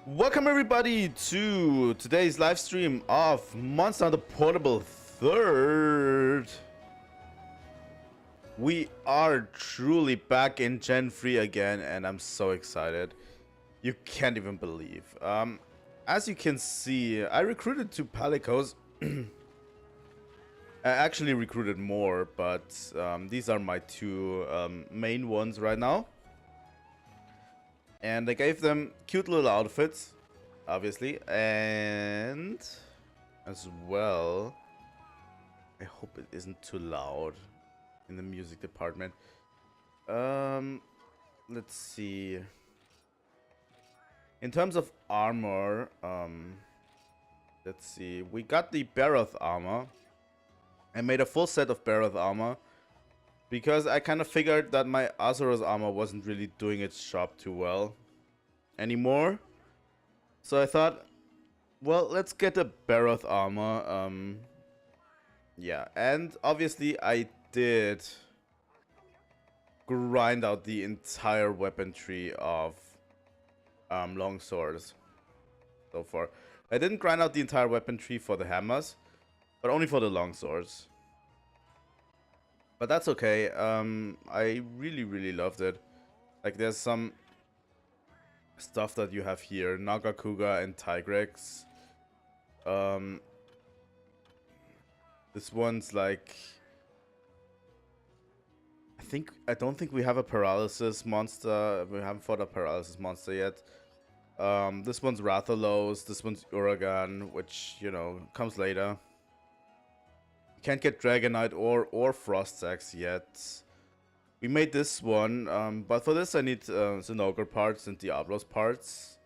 Welcome everybody to today's live stream of Monster Hunter Portable 3rd. We are truly back in Gen 3 again, and I'm so excited. You can't even believe. As you can see, I recruited 2 Palicos. I actually recruited more, but these are my 2 main ones right now. And I gave them cute little outfits, obviously, and as well, I hope it isn't too loud in the music department. Let's see. In terms of armor, let's see. We got the Barroth armor. I made a full set of Barroth armor because I kind of figured that my Azuros armor wasn't really doing its job too well anymore. So I thought, well, let's get a Barroth armor. Yeah, and obviously I did grind out the entire weapon tree of long swords so far. I didn't grind out the entire weapon tree for the hammers, but only for the long swords. But that's okay. I really loved it. Like, there's some stuff that you have here, Nagakuga and Tigrex. This one's like, I don't think we have a paralysis monster. We haven't fought a paralysis monster yet. This one's Rathalos, this one's Uragan, which, you know, comes later. Can't get Dragonite or Frost Axe yet. We made this one, but for this I need Zinogre parts and Diablos parts.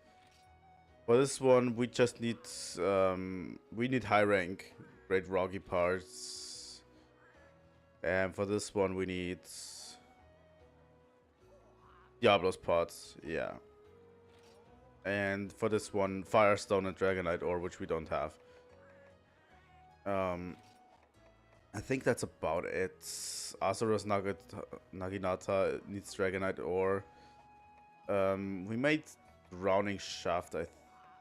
For this one we just need we need high rank Great Rocky parts. And for this one we need Diablos parts, yeah. And for this one, Firestone and Dragonite ore, which we don't have. I think that's about it. Azuros Naginata needs Dragonite ore. We made Drowning Shaft, I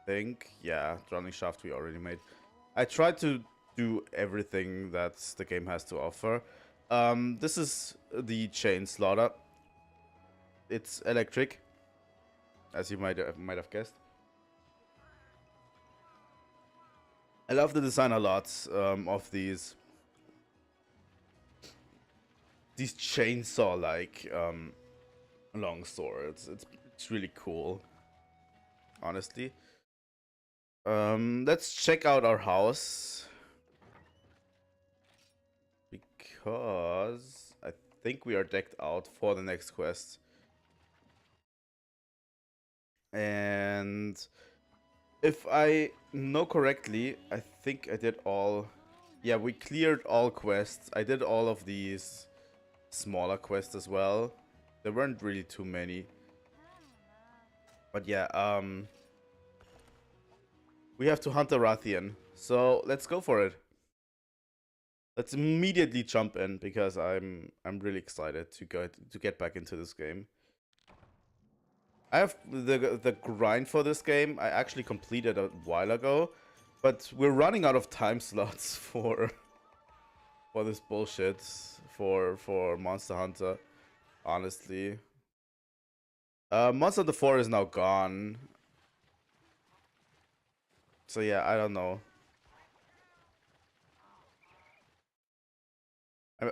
think. Yeah, Drowning Shaft we already made. I tried to do everything that the game has to offer. This is the Chain Slaughter. It's electric, as you might have guessed. I love the design a lot of these chainsaw-like long swords. It's really cool, honestly. Let's check out our house, because I think we are decked out for the next quest. And if I know correctly, I think I did all... Yeah, we cleared all quests. I did all of these smaller quests as well. There weren't really too many. But yeah, we have to hunt a Rathian. So let's go for it. Let's immediately jump in, because I'm really excited to get back into this game. I have the grind for this game. I actually completed a while ago, but we're running out of time slots for this bullshit for Monster Hunter, honestly. Monster Hunter 4 is now gone. So yeah, I don't know.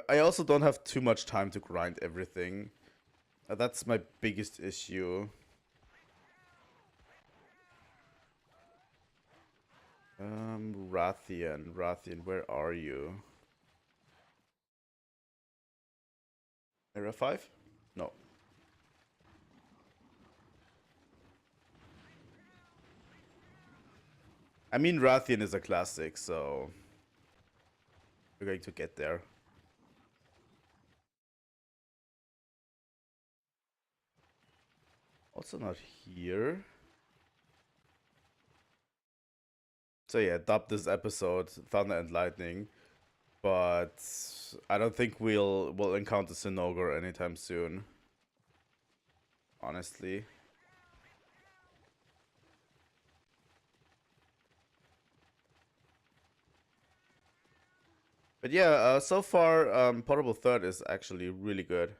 I also don't have too much time to grind everything. That's my biggest issue. Rathian, where are you? Area 5? No. I mean, Rathian is a classic, so we're going to get there. Also not here. So yeah, dub this episode Thunder and Lightning, but I don't think we'll encounter Zinogre anytime soon, honestly. But yeah, so far, Portable Third is actually really good.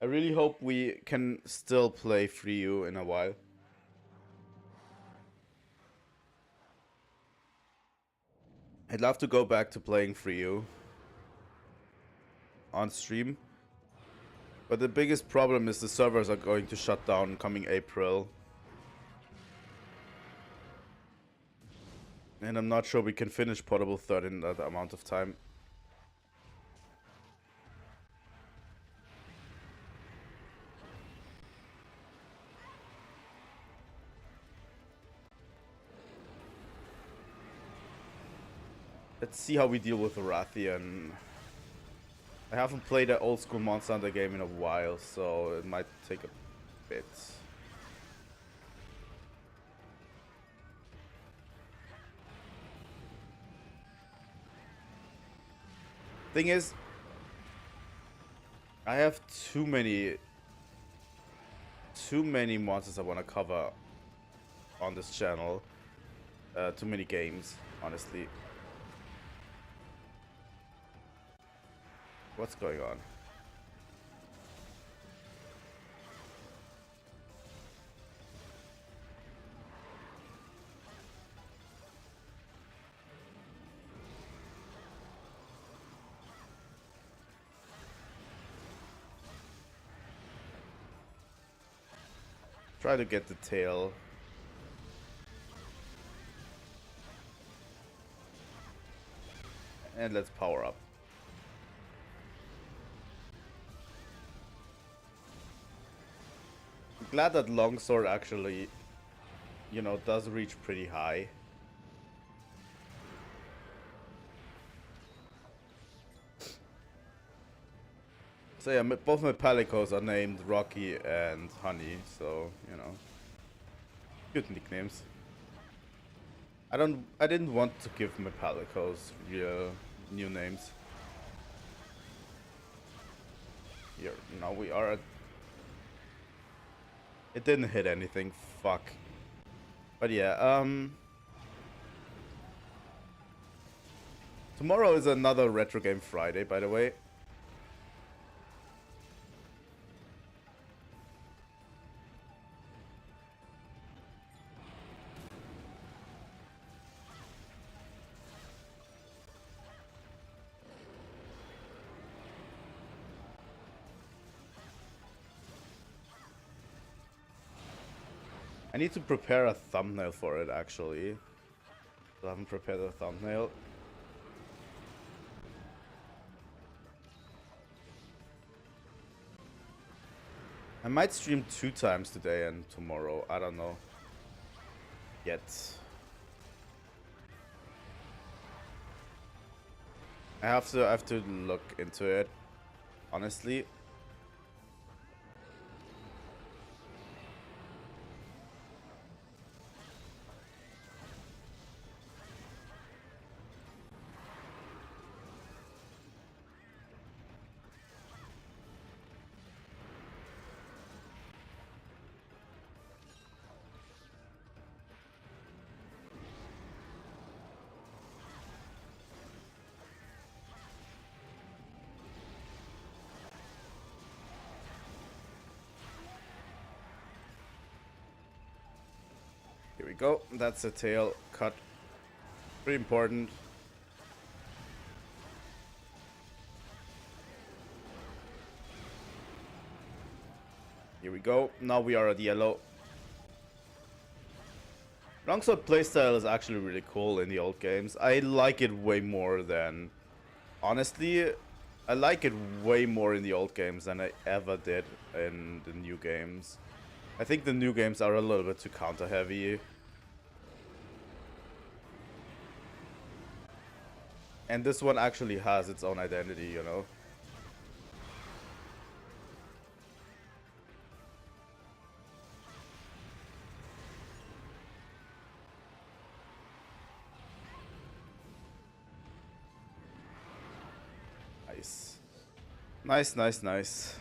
I really hope we can still play Free U in a while. I'd love to go back to playing Free U on stream. But the biggest problem is the servers are going to shut down coming April. And I'm not sure we can finish Portable Third in that amount of time. Let's see how we deal with Rathian. I haven't played an old school Monster Hunter game in a while, so it might take a bit. Thing is, I have too many monsters I want to cover on this channel. Too many games, honestly. What's going on? Try to get the tail. And let's power up. I'm glad that longsword actually, you know, does reach pretty high. So yeah, both my palicos are named Rocky and Honey, so, you know, good nicknames. I didn't want to give my palicos real new names. Here, now we are at... It didn't hit anything, fuck. But yeah, tomorrow is another Retro Game Friday, by the way. I need to prepare a thumbnail for it, actually. I haven't prepared a thumbnail. I might stream 2 times today and tomorrow. I don't know yet. I have to look into it, honestly. Here we go. That's a tail cut. Pretty important. Here we go. Now we are at yellow. Longsword playstyle is actually really cool in the old games. I like it way more than... Honestly, I like it way more in the old games than I ever did in the new games. I think the new games are a little bit too counter heavy. And this one actually has its own identity, you know. Nice. Nice, nice, nice.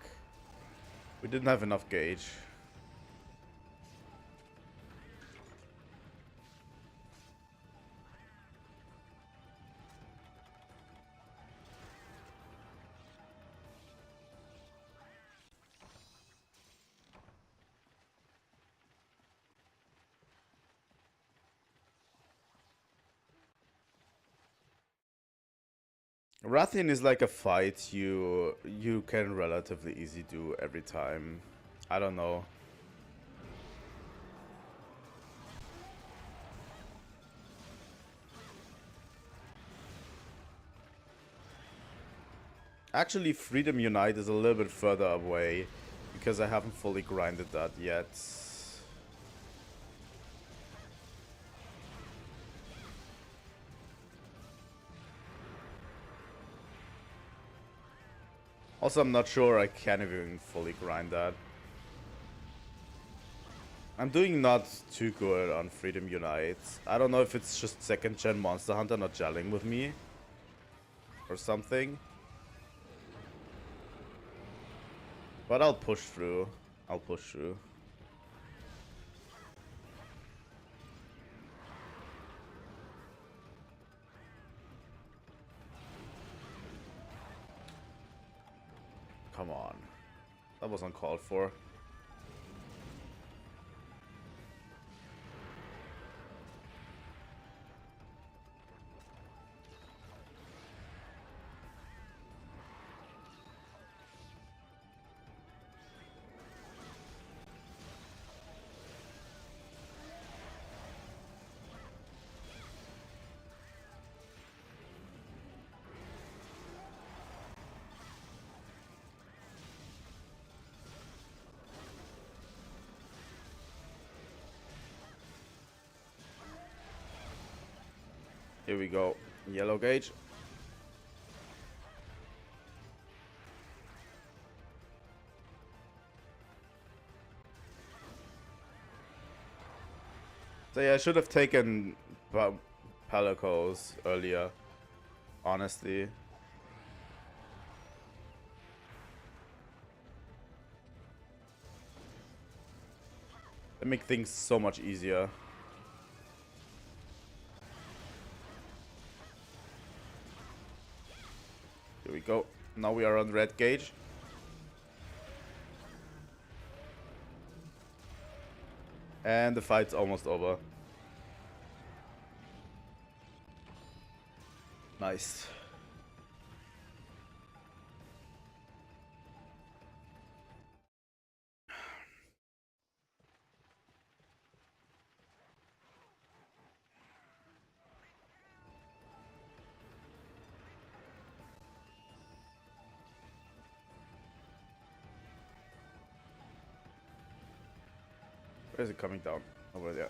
Fuck. We didn't have enough gauge. Rathian is like a fight you can relatively easy do every time. I don't know. Actually, Freedom Unite is a little bit further away because I haven't fully grinded that yet. Also, I'm not sure I can even fully grind that. I'm doing not too good on Freedom Unite. I don't know if it's just second gen Monster Hunter not gelling with me or something. But I'll push through. I'll push through. Come on. That was uncalled for. Here we go. Yellow gauge. So yeah, I should have taken Palicos earlier, honestly. They make things so much easier. Here we go. Now we are on red gauge. And the fight's almost over. Nice. Where is it coming down? Over there.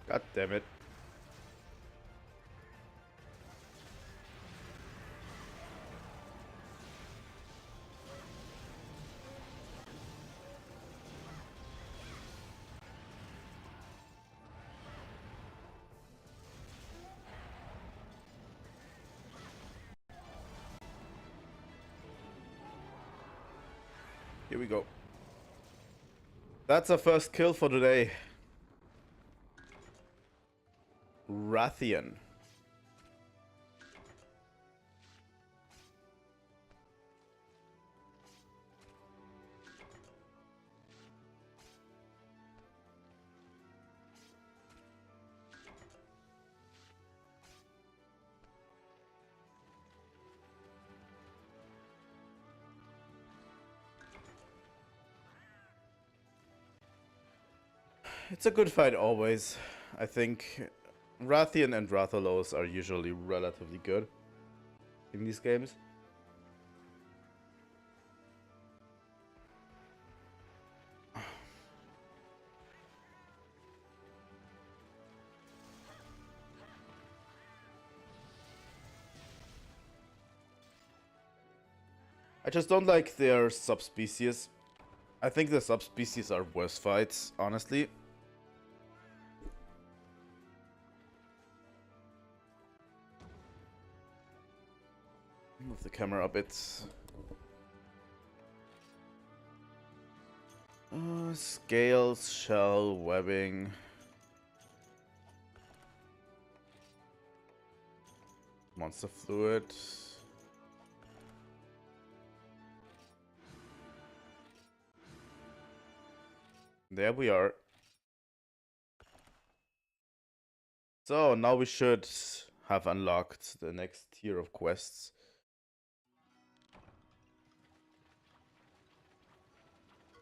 God damn it. Here we go. That's our first kill for today. Rathian. It's a good fight always. I think Rathian and Rathalos are usually relatively good in these games. I just don't like their subspecies. I think the subspecies are worse fights, honestly. Move the camera a bit. Scales, shell, webbing. Monster fluid. There we are. So now we should have unlocked the next tier of quests.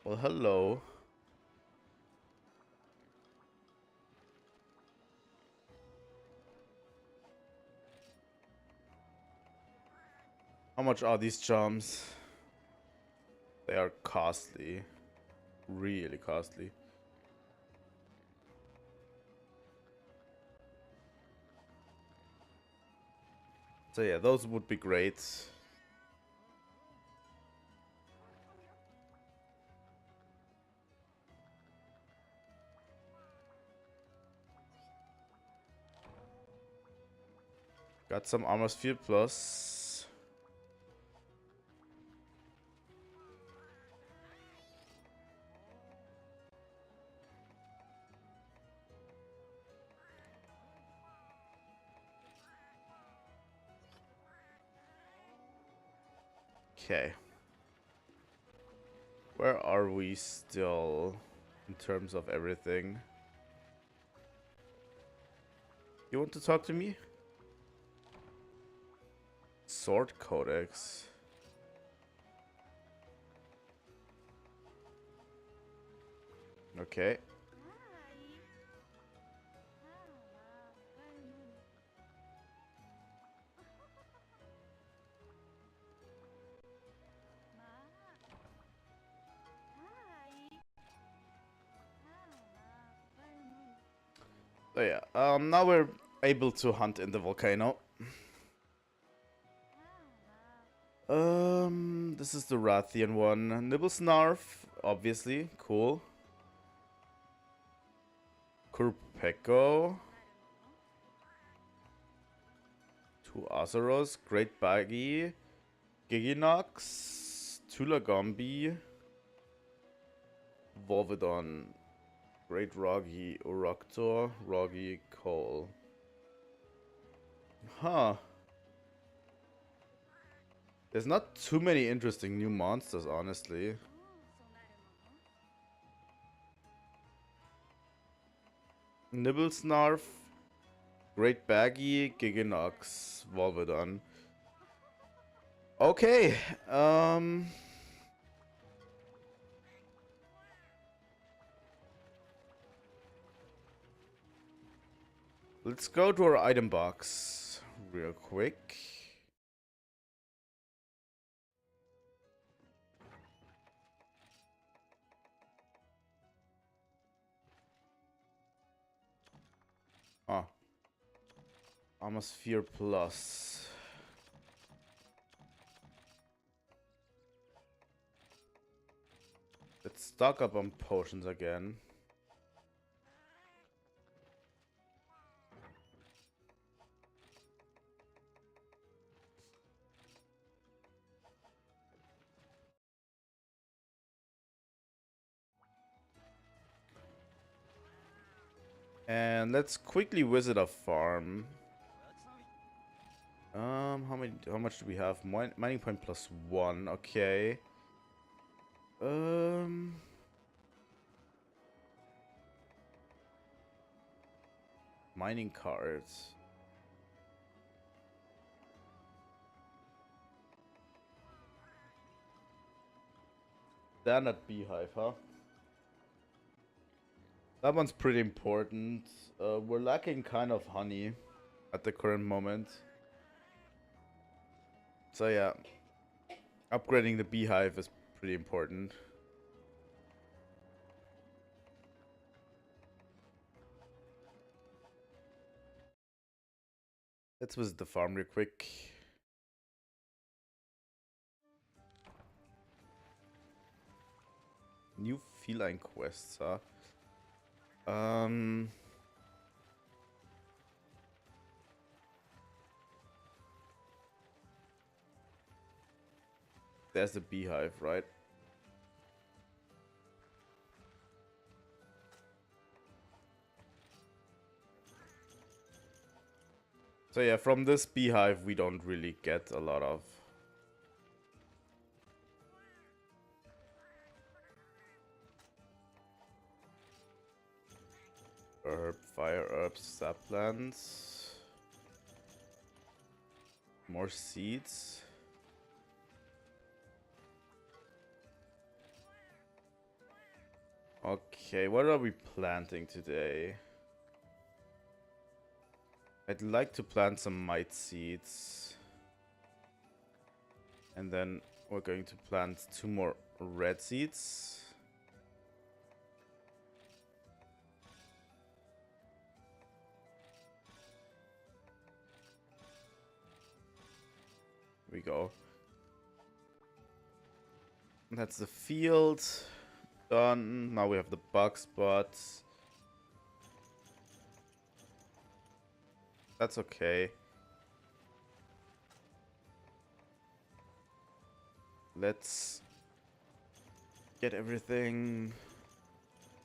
Well, hello. How much are these charms? They are costly. Really costly. So yeah, those would be great. Got some armor sphere plus. Okay. Where are we still in terms of everything? You want to talk to me? Sword Codex. Okay. So yeah, now we're able to hunt in the volcano. This is the Rathian one. Nibblesnarf, obviously, cool. Kurpeko. Two Azeros, Great Baggy, Giginox, Tulagombi, Volvidon, Great Roggy, Oroctor, Roggy, Cole. Huh. There's not too many interesting new monsters, honestly. Nibblesnarf, Great Baggy, Giginox, Volvidon. Okay, let's go to our item box real quick. Ah. Atmosphere Plus. Let's stock up on potions again. And let's quickly visit a farm. How much do we have? Mining point plus 1, okay. Mining cards. Standard beehive, huh? That one's pretty important. We're lacking kind of honey at the current moment. So yeah, upgrading the beehive is pretty important. Let's visit the farm real quick. New feline quests, huh? There's the beehive, right? So yeah, from this beehive we don't really get a lot of fire herbs, sap plants, more seeds. Okay, what are we planting today? I'd like to plant some mite seeds. And then we're going to plant 2 more red seeds. Here we go. That's the field. Done. Now we have the bug spot. That's okay. Let's get everything.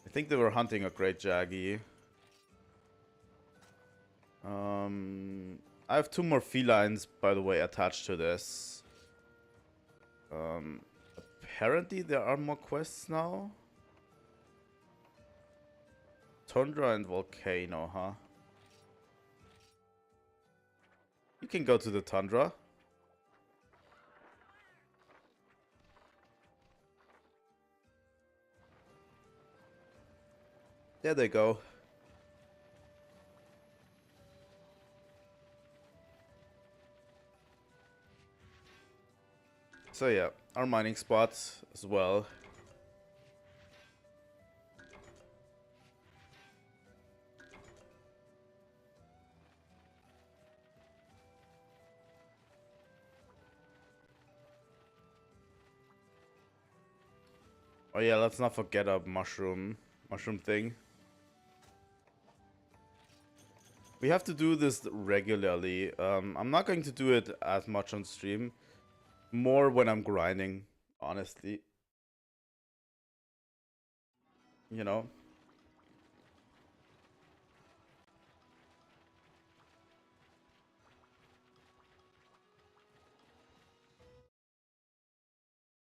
I think they were hunting a great Jaggy. I have 2 more felines, by the way, attached to this. Apparently there are more quests now. Tundra and Volcano, huh? You can go to the Tundra. There they go. So yeah, our mining spot as well. Oh yeah, let's not forget a mushroom thing. We have to do this regularly. I'm not going to do it as much on stream. More when I'm grinding, honestly. You know?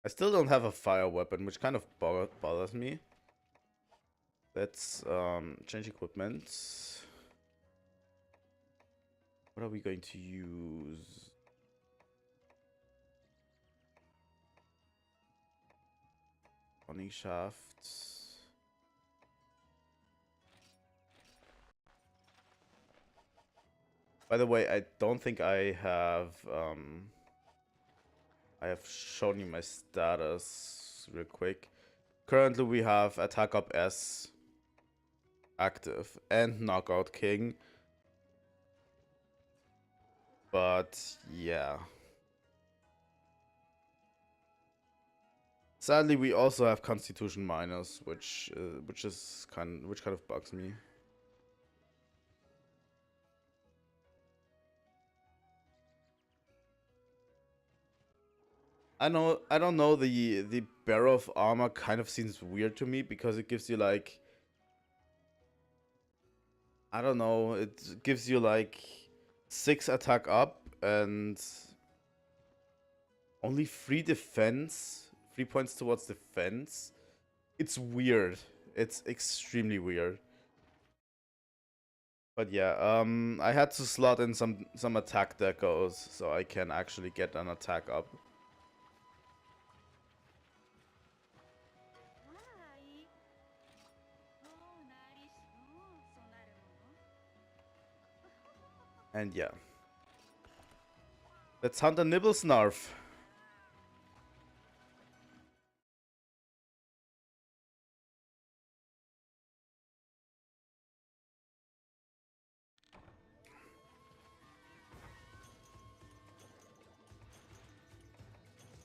I still don't have a fire weapon, which kind of bothers me. Let's change equipment. What are we going to use? Running shafts. By the way, I don't think I have shown you my status real quick. Currently we have Attack Up S active and Knockout King. But yeah. Sadly, we also have Constitution minus, which kind of bugs me. I don't know, the Barrow of Armor kind of seems weird to me because it gives you like, I don't know, it gives you like 6 attack up and only 3 defense, 3 points towards defense. It's weird. It's extremely weird. But yeah, I had to slot in some attack decos so I can actually get an attack up. And yeah. Let's hunt a Nibblesnarf.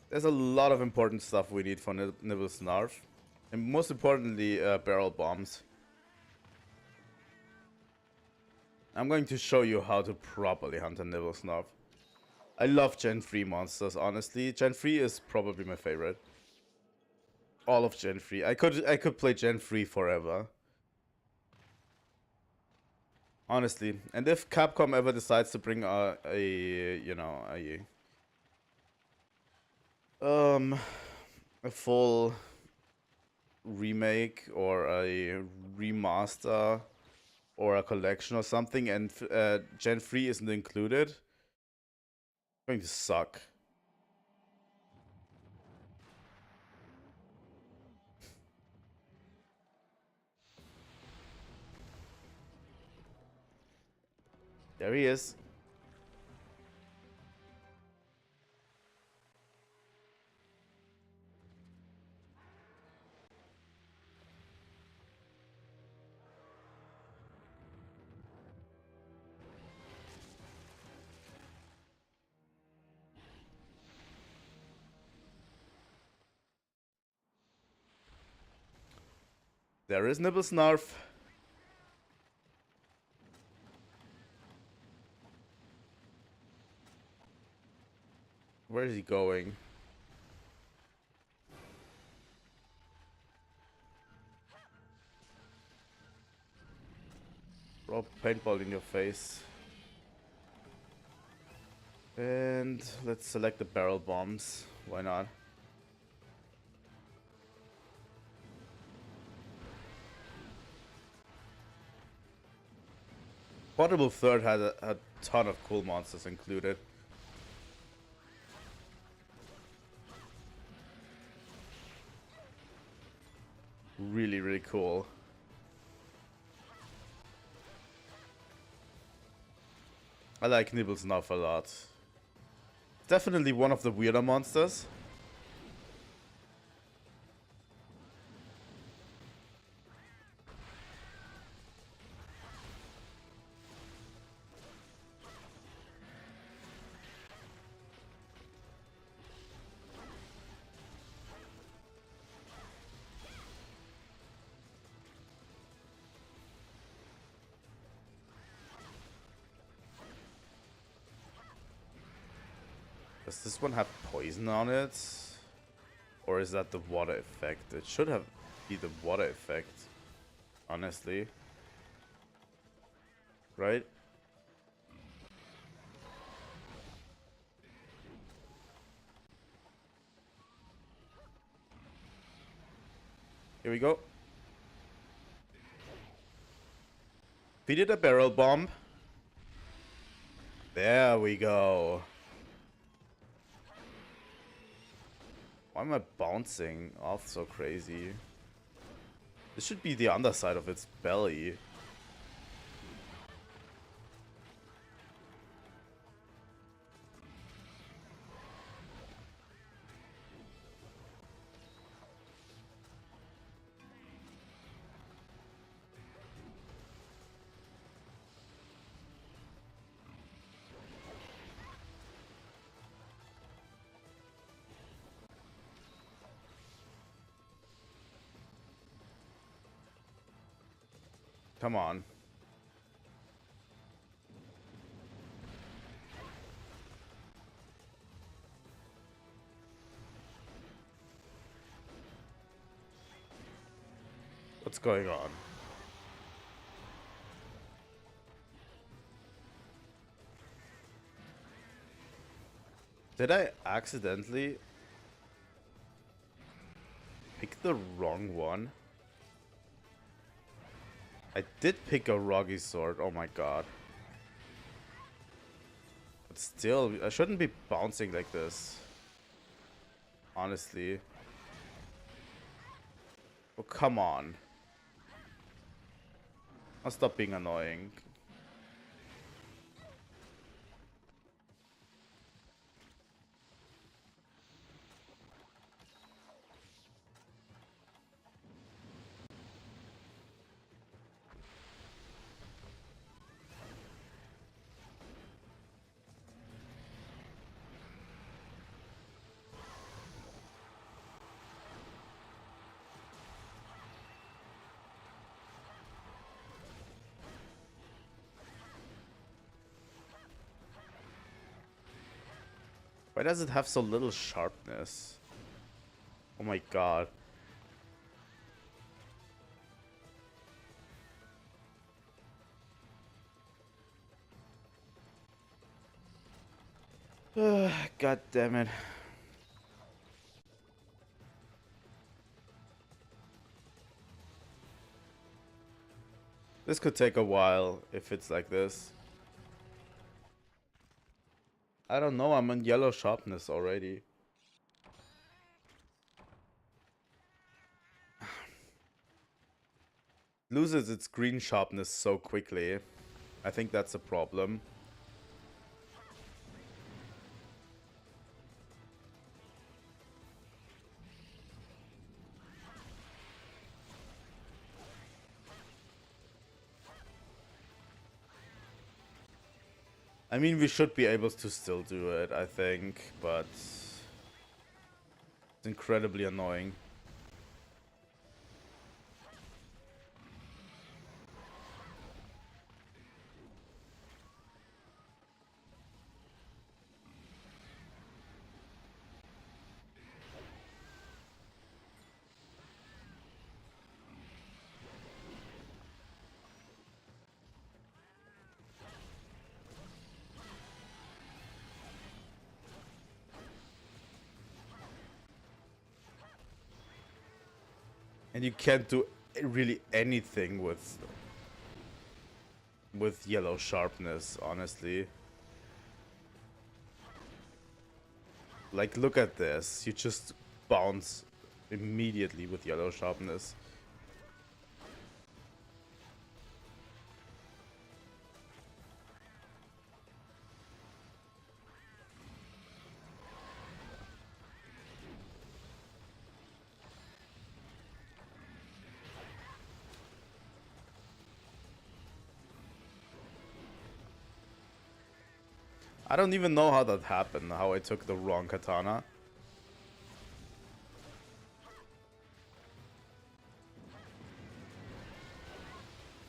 There's a lot of important stuff we need for Nibblesnarf. And most importantly, barrel bombs. I'm going to show you how to properly hunt a Nibble Snarf. I love Gen 3 monsters, honestly. Gen 3 is probably my favorite. All of Gen 3. I could play Gen 3 forever. Honestly. And if Capcom ever decides to bring a full remake or a remaster or a collection or something, and Gen 3 isn't included, it's going to suck. There he is. There is Nibble Snarf. Where is he going? Throw paintball in your face. And let's select the barrel bombs. Why not? Portable Third had a ton of cool monsters included. Really, really cool. I like Nibble Snarf a lot. Definitely one of the weirder monsters. Does this one have poison on it? Or is that the water effect? It should have be the water effect. Honestly. Right? Here we go. We did a barrel bomb. There we go. Why am I bouncing off so crazy? This should be the underside of its belly. Come on. What's going on? Did I accidentally pick the wrong one? I did pick a Roggy Sword, oh my god. But still, I shouldn't be bouncing like this. Honestly. Oh, come on. I'll stop being annoying. Why does it have so little sharpness? Oh my god. God damn it. This could take a while if it's like this. I don't know, I'm on yellow sharpness already. Loses its green sharpness so quickly. I think that's a problem. I mean, we should be able to still do it, I think, but it's incredibly annoying. And you can't do really anything with yellow sharpness, honestly. Like, look at this. You just bounce immediately with yellow sharpness. I don't even know how that happened, how I took the wrong katana.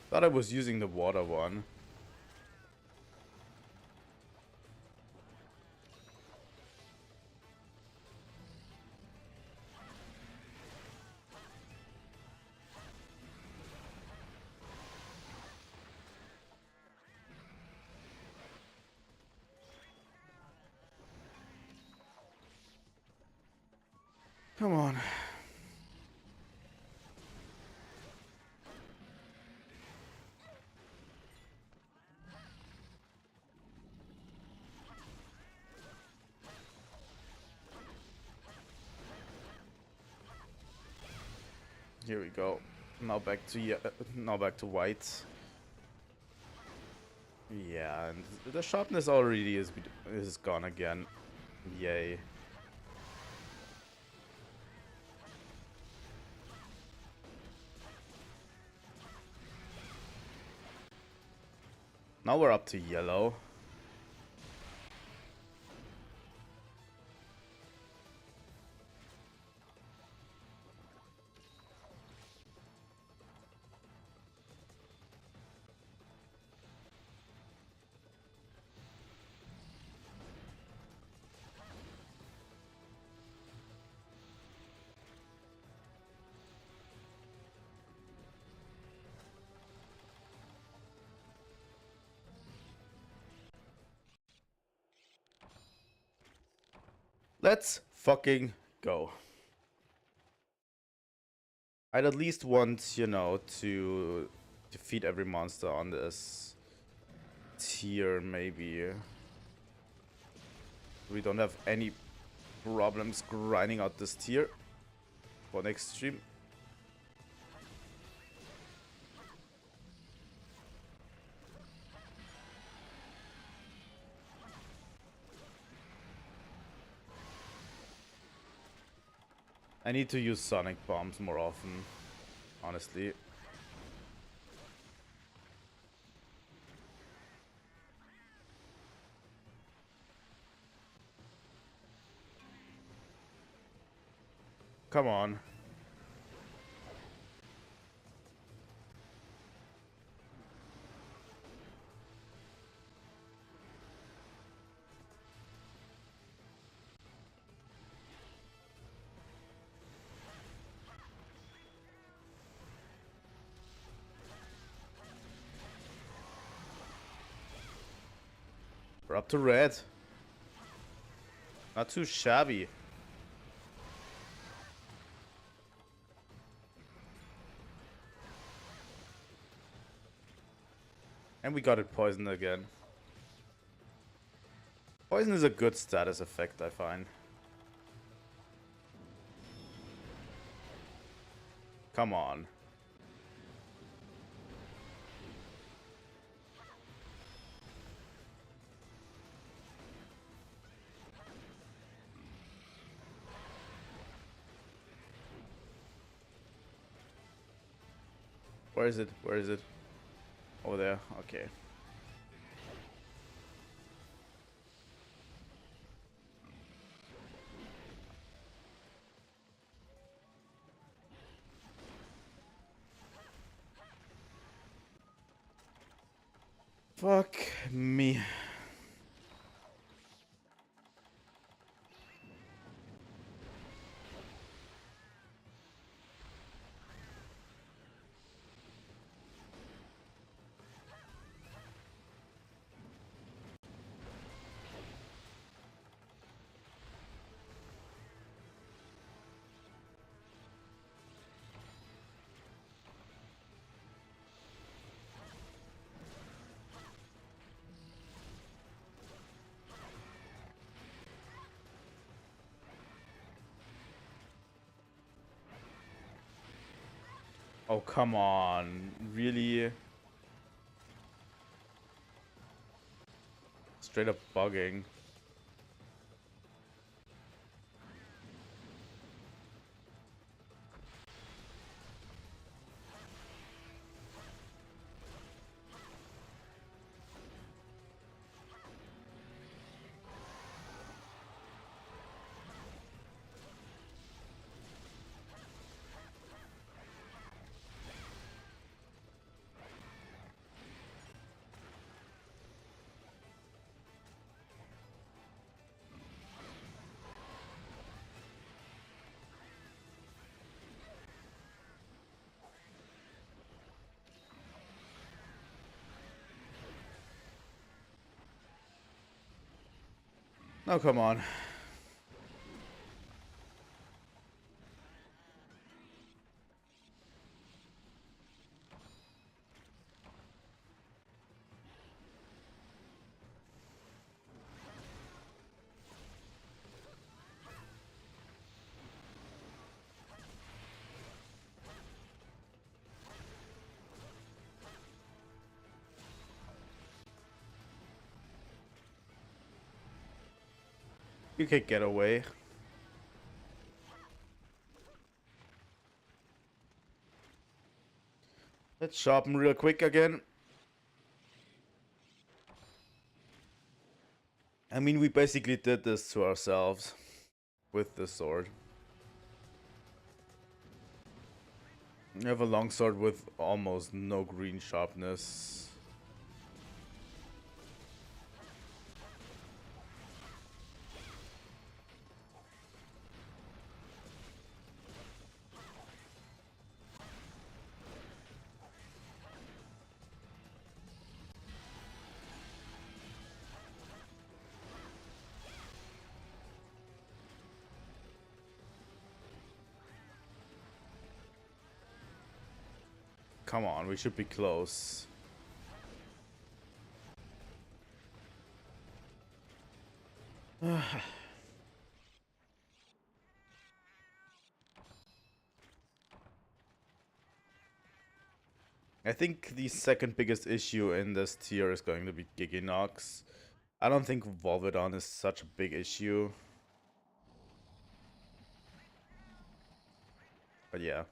Thought I was using the water one. Come on. Here we go. Now back to white. Yeah, and the sharpness already is gone again. Yay. Now we're up to yellow. Let's fucking go. I'd at least want, you know, to defeat every monster on this tier, maybe. We don't have any problems grinding out this tier for next stream. I need to use sonic bombs more often, honestly. Come on. We're up to red. Not too shabby. And we got it poisoned again. Poison is a good status effect, I find. Come on. Where is it? Where is it? Over there. Okay. Fuck me. Oh, come on. Really? Straight up bugging. Oh, come on. You can get away. Let's sharpen real quick again. I mean, we basically did this to ourselves with the sword. We have a longsword with almost no green sharpness. Come on, we should be close. I think the second biggest issue in this tier is going to be Giginox. I don't think Volvidon is such a big issue. But yeah.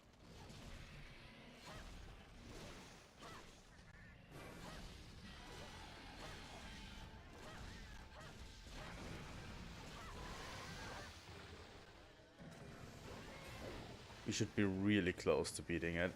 We should be really close to beating it.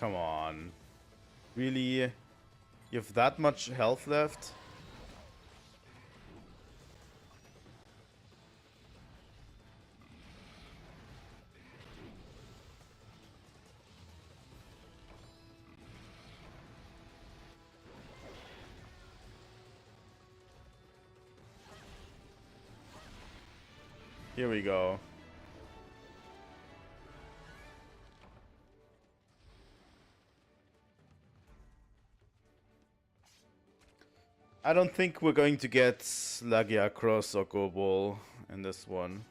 come on. Really? You have that much health left? Here we go. I don't think we're going to get Lagiacross or Gobol in this one.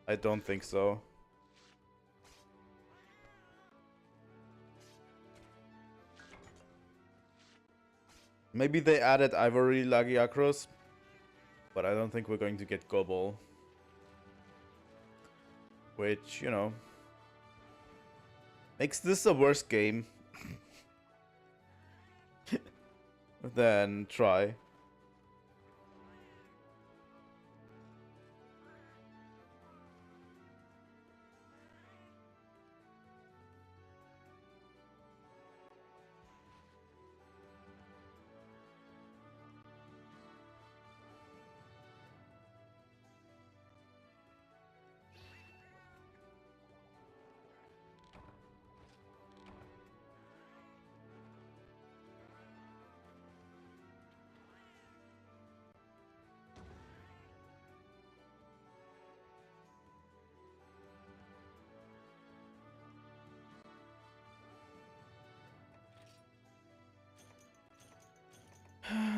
I don't think so. Maybe they added Ivory Lagiacross, but I don't think we're going to get Gobol. Which, you know, makes this a worse game than try.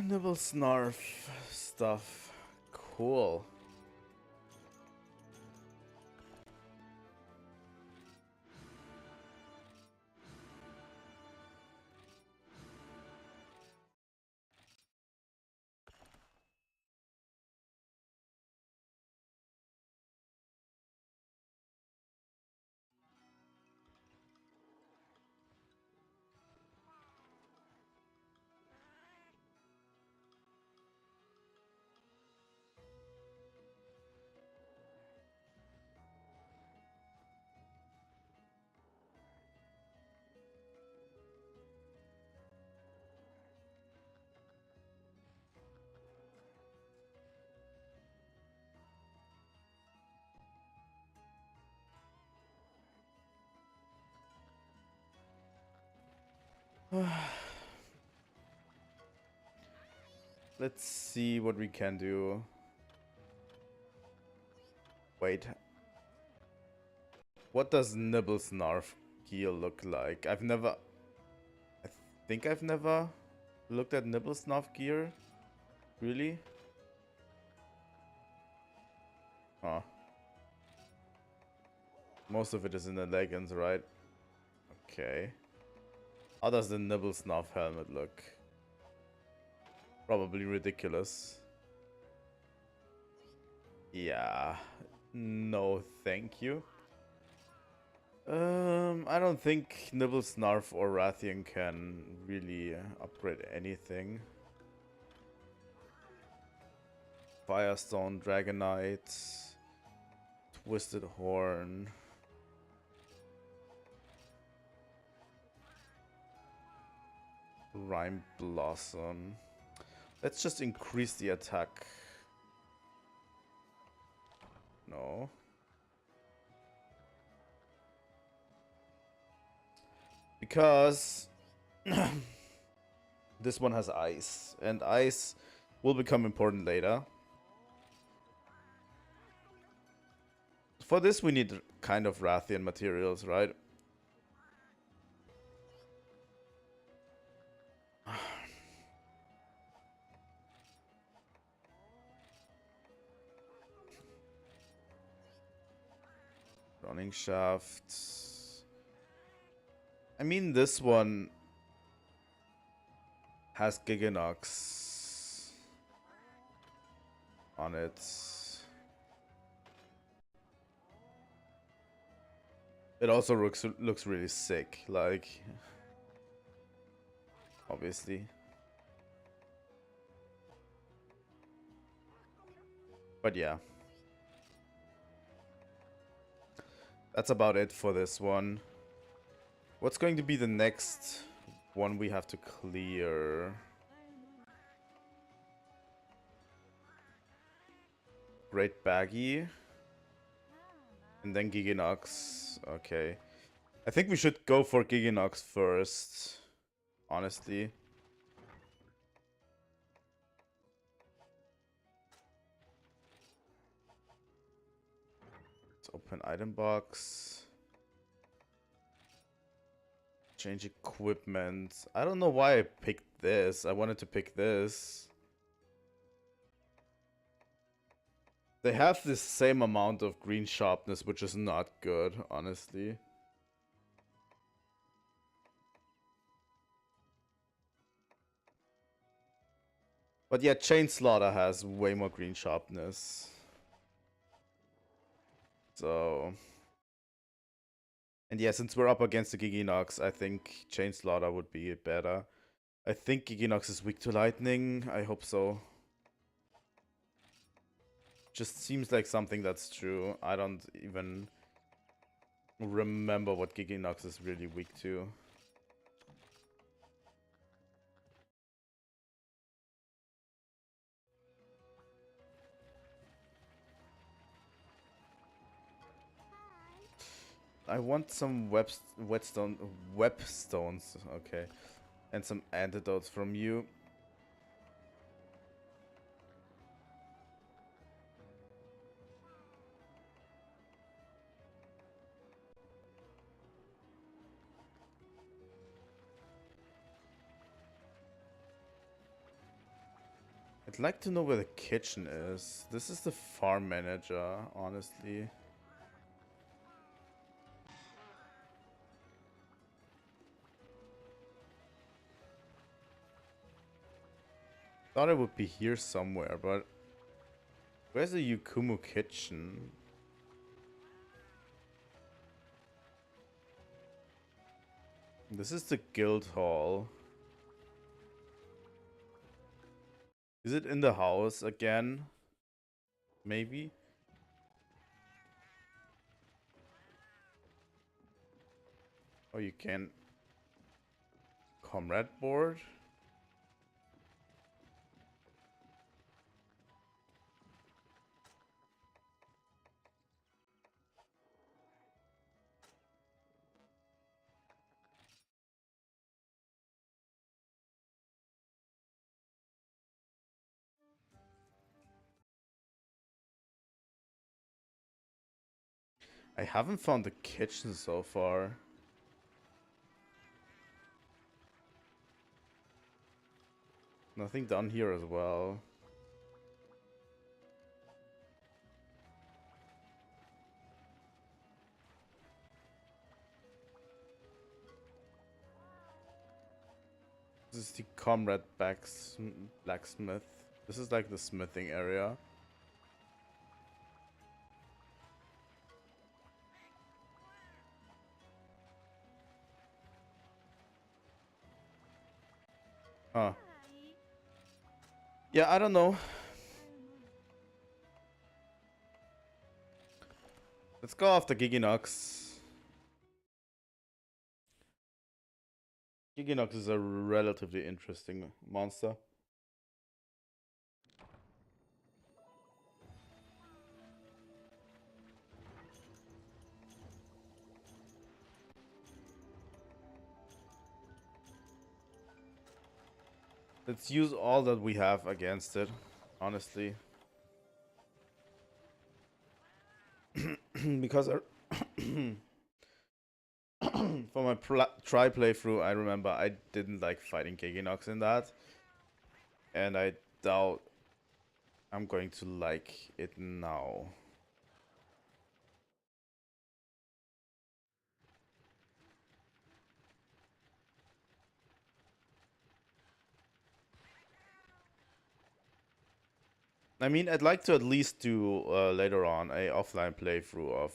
Nibble Snarf stuff. Cool. Let's see what we can do. Wait. What does Nibble Snarf gear look like? I think I've never looked at Nibble Snarf gear. Really? Huh. Most of it is in the leggings, right? Okay. How does the Nibble Snarf helmet look? Probably ridiculous. Yeah. No, thank you. I don't think Nibble Snarf or Rathian can really upgrade anything. Firestone, Dragonite, Twisted Horn. Rhyme Blossom. Let's just increase the attack. No. Because this one has ice, and ice will become important later. For this we need kind of Rathian materials, right? Running Shaft. I mean, this one has Giganox on it. It also looks really sick, like, obviously. But yeah. That's about it for this one. What's going to be the next one we have to clear? Great Baggy. And then Giginox. Okay. I think we should go for Giginox first. Honestly. Let's open item box. Change equipment. I don't know why I picked this. I wanted to pick this. They have the same amount of green sharpness, which is not good, honestly. But yeah, Chain Slaughter has way more green sharpness. So... And yeah, since we're up against the Giginox, I think Chain Slaughter would be better. I think Giginox is weak to lightning. I hope so. Just seems like something that's true. I don't even remember what Giginox is really weak to. I want some webstones, okay, and some antidotes from you. I'd like to know where the kitchen is. This is the farm manager, honestly. Thought it would be here somewhere, but where's the Yukumu kitchen? This is the guild hall. Is it in the house again? Maybe? Oh, you can... Comrade board? I haven't found the kitchen so far. Nothing down here as well. This is the Comrade Blacksmith. This is like the smithing area. Huh. Yeah, I don't know. Let's go after Giginox. Giginox is a relatively interesting monster. Let's use all that we have against it, honestly. Because for my try playthrough, I remember I didn't like fighting Giginox in that. And I doubt I'm going to like it now. I mean, I'd like to at least do later on a offline playthrough of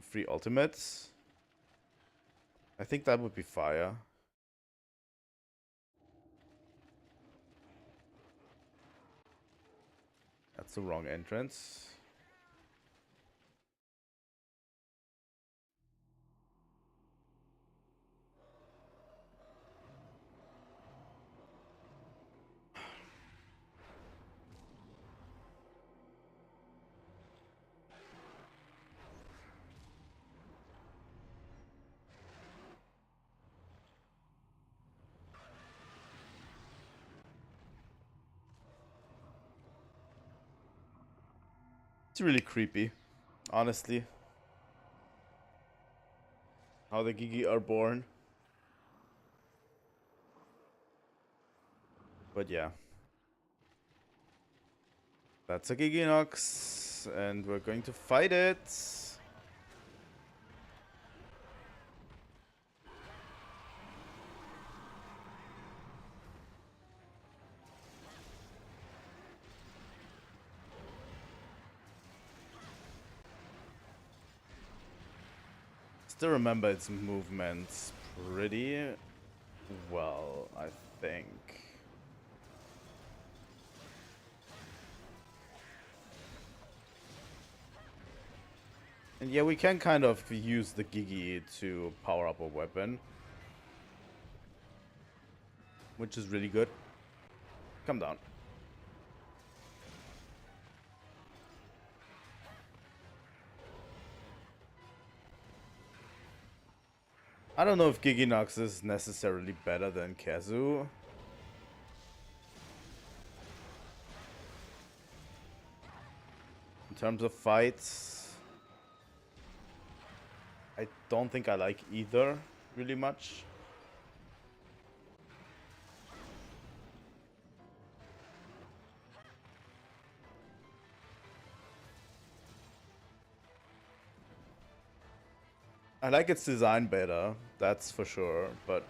free ultimates. I think that would be fire. That's the wrong entrance. It's really creepy, honestly. How the Gigi are born. But yeah. That's a Giginox, and we're going to fight it. Still remember its movements pretty well, I think. And yeah, we can kind of use the Gigi to power up a weapon, which is really good. Come down. I don't know if Giginox is necessarily better than Kazu. In terms of fights, I don't think I like either really much. I like its design better, that's for sure, but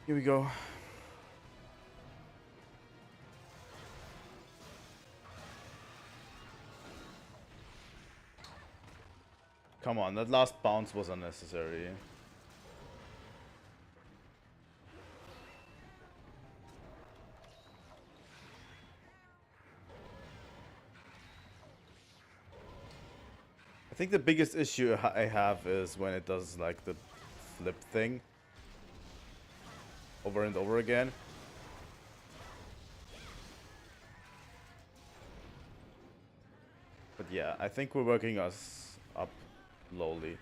here we go. Come on, that last bounce was unnecessary. I think the biggest issue I have is when it does like the flip thing over and over again. But yeah, I think we're working us up slowly.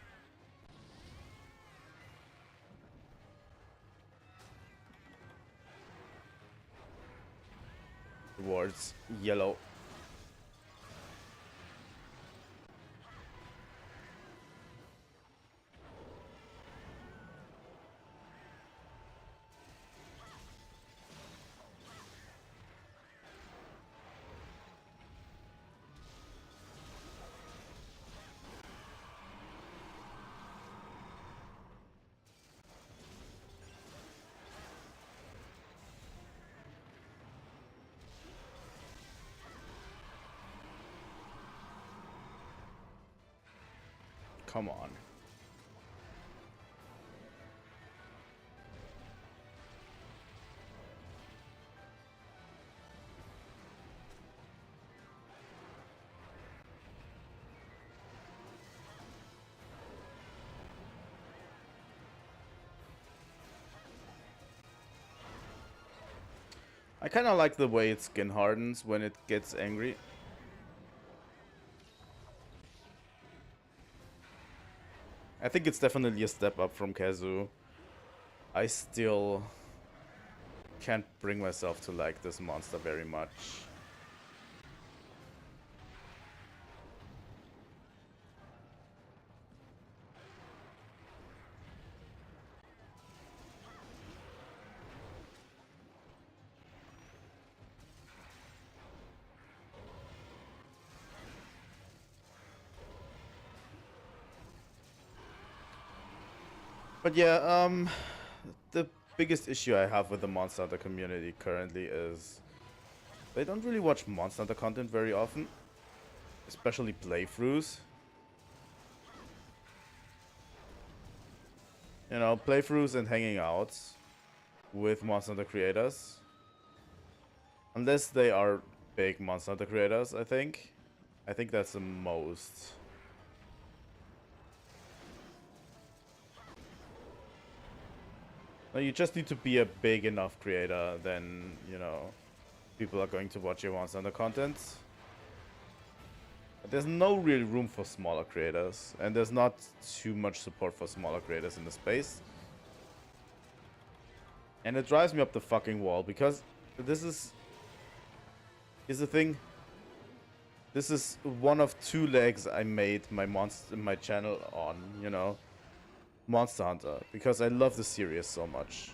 Towards yellow. Come on. I kind of like the way its skin hardens when it gets angry. I think it's definitely a step up from Kazu. I still can't bring myself to like this monster very much. But yeah, the biggest issue I have with the Monster Hunter community currently is they don't really watch Monster Hunter content very often, especially playthroughs. You know, playthroughs and hanging out with Monster Hunter creators. Unless they are big Monster Hunter creators, I think. I think that's the most. No, you just need to be a big enough creator, then, you know, people are going to watch your Monster Hunter content. There's no real room for smaller creators, and there's not too much support for smaller creators in the space. And it drives me up the fucking wall, because this is the thing. This is one of 2 legs I made my channel on, you know, Monster Hunter, because I love the series so much.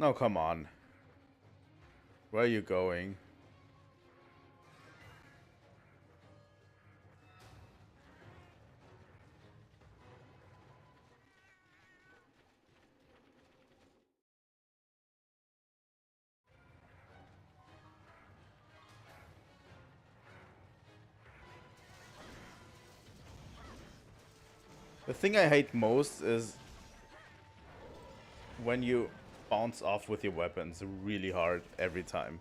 No, come on. Where are you going? The thing I hate most is when you bounce off with your weapons really hard every time.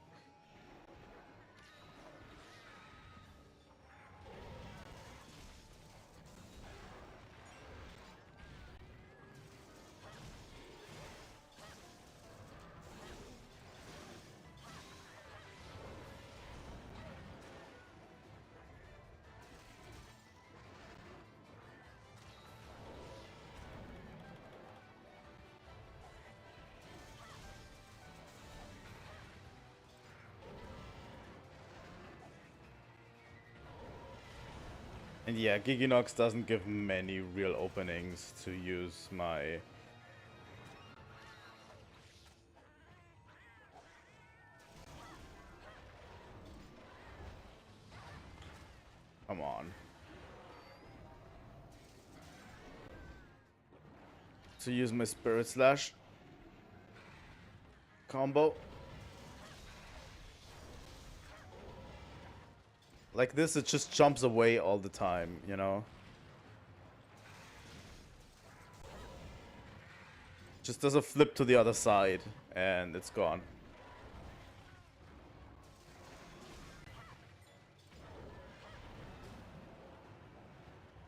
And yeah, Giginox doesn't give many real openings to use my... Come on. To use my Spirit Slash combo. Like this, it just jumps away all the time, you know? Just does a flip to the other side, and it's gone.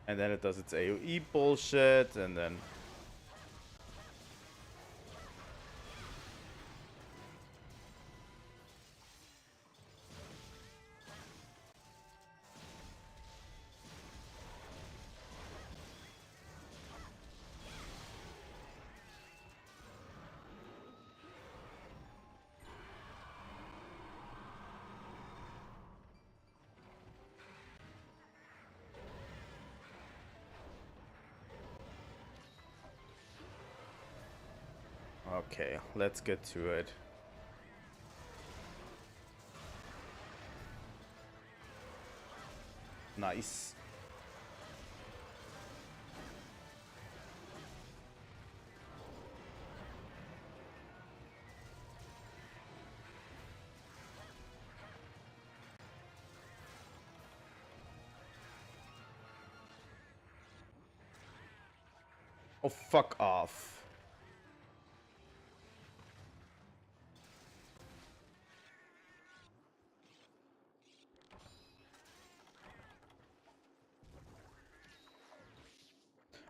And then it does its AoE bullshit, and then... Okay, let's get to it. Nice. Oh, fuck off.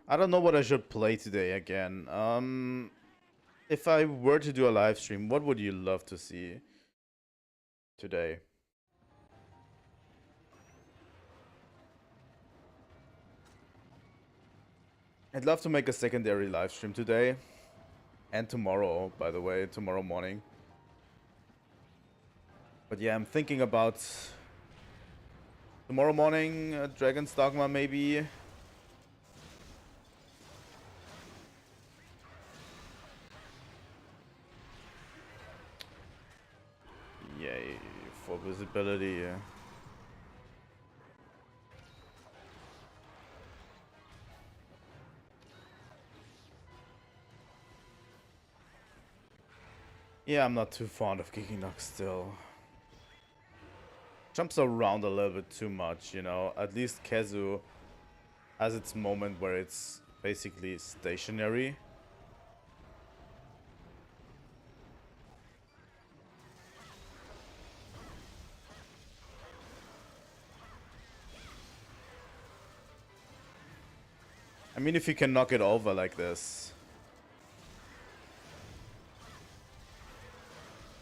I don't know what I should play today again. If I were to do a live stream, what would you love to see today? I'd love to make a secondary live stream today. And tomorrow, by the way, tomorrow morning. But yeah, I'm thinking about tomorrow morning, Dragon's Dogma maybe. Yay, for visibility. Yeah. Yeah, I'm not too fond of Giginox still. Jumps around a little bit too much, you know. At least Kezu has its moment where it's basically stationary. I mean, if you can knock it over like this,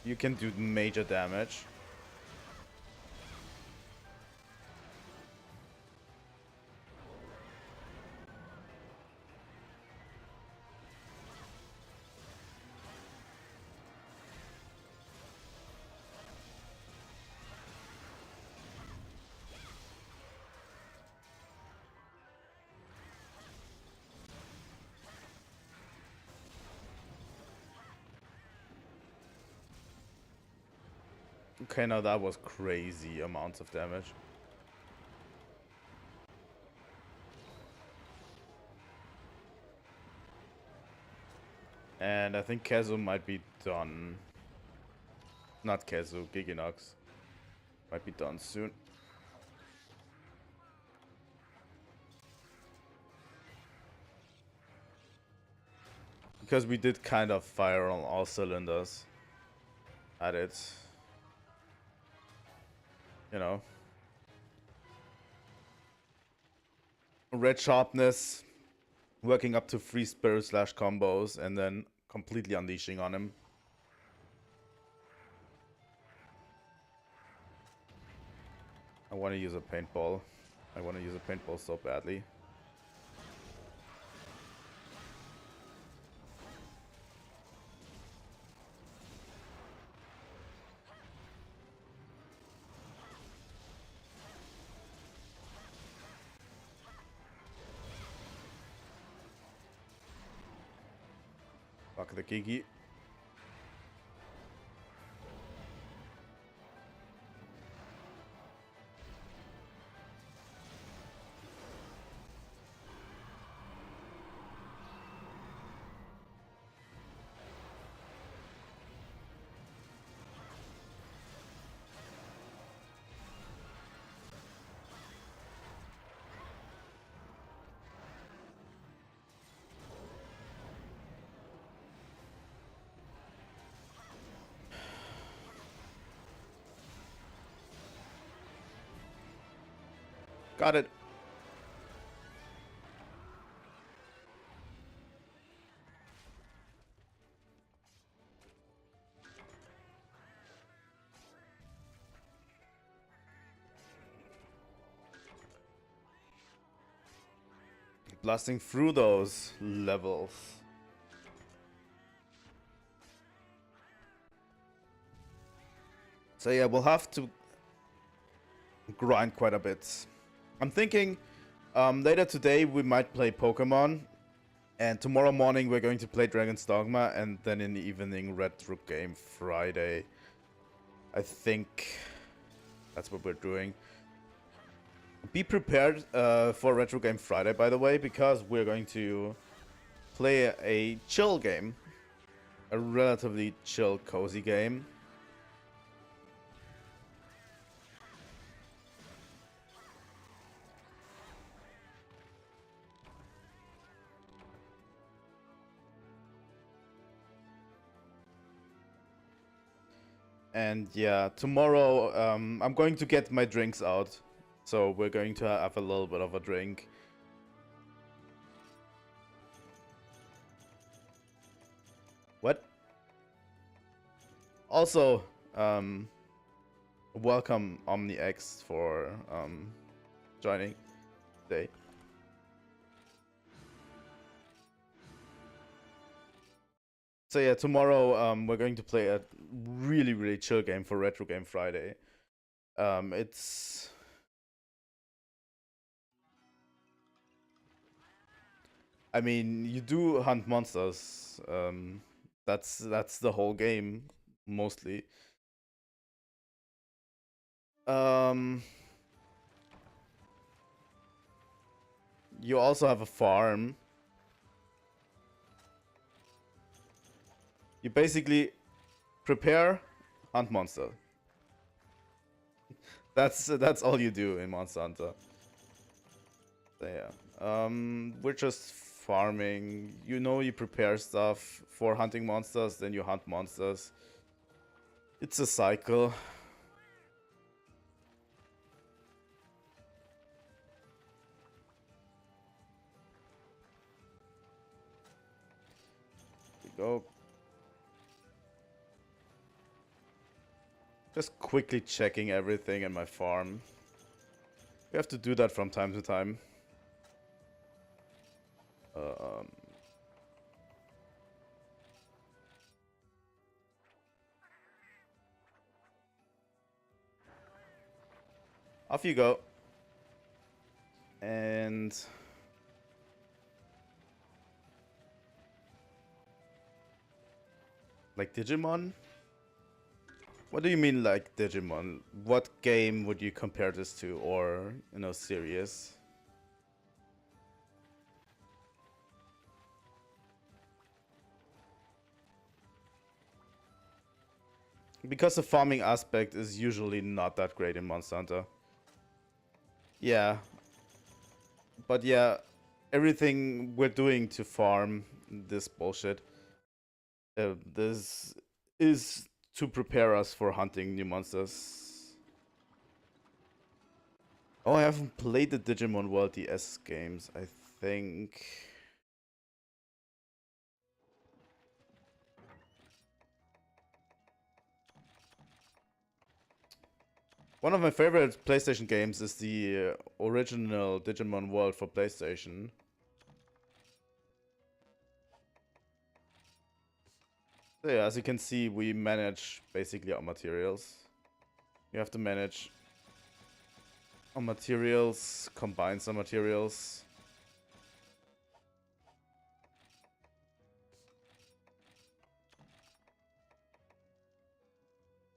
you can do major damage. Okay, now that was crazy amounts of damage. And I think Kezu might be done. Not Kezu, Giginox. Might be done soon. Because we did kind of fire on all cylinders at it. You know. Red Sharpness, working up to 3 Spirit Slash combos, and then completely unleashing on him. I want to use a paintball. I want to use a paintball so badly. Fuck the Gigi. Got it. Blasting through those levels. So yeah, we'll have to grind quite a bit. I'm thinking later today we might play Pokemon, and tomorrow morning we're going to play Dragon's Dogma, and then in the evening Retro Game Friday. I think that's what we're doing. Be prepared for Retro Game Friday, by the way, because we're going to play a chill game. A relatively chill, cozy game. And yeah, tomorrow I'm going to get my drinks out. So we're going to have a little bit of a drink. What? Also, welcome OmniX for joining today. So yeah, tomorrow we're going to play a really, really chill game for Retro Game Friday. It's... I mean, you do hunt monsters. That's the whole game, mostly. You also have a farm. You basically prepare, hunt monster. That's all you do in Monster Hunter. So yeah. We're just farming. You know, you prepare stuff for hunting monsters, then you hunt monsters. It's a cycle. Here we go. Just quickly checking everything in my farm. We have to do that from time to time. Off you go. And like Digimon? What do you mean like Digimon? What game would you compare this to, or, you know, series? Because the farming aspect is usually not that great in Monster Hunter. Yeah. But yeah, everything we're doing to farm this bullshit, this is to prepare us for hunting new monsters. Oh, I haven't played the Digimon World DS games, I think. One of my favorite PlayStation games is the original Digimon World for PlayStation. So yeah, as you can see, we manage basically our materials. You have to manage our materials, combine some materials.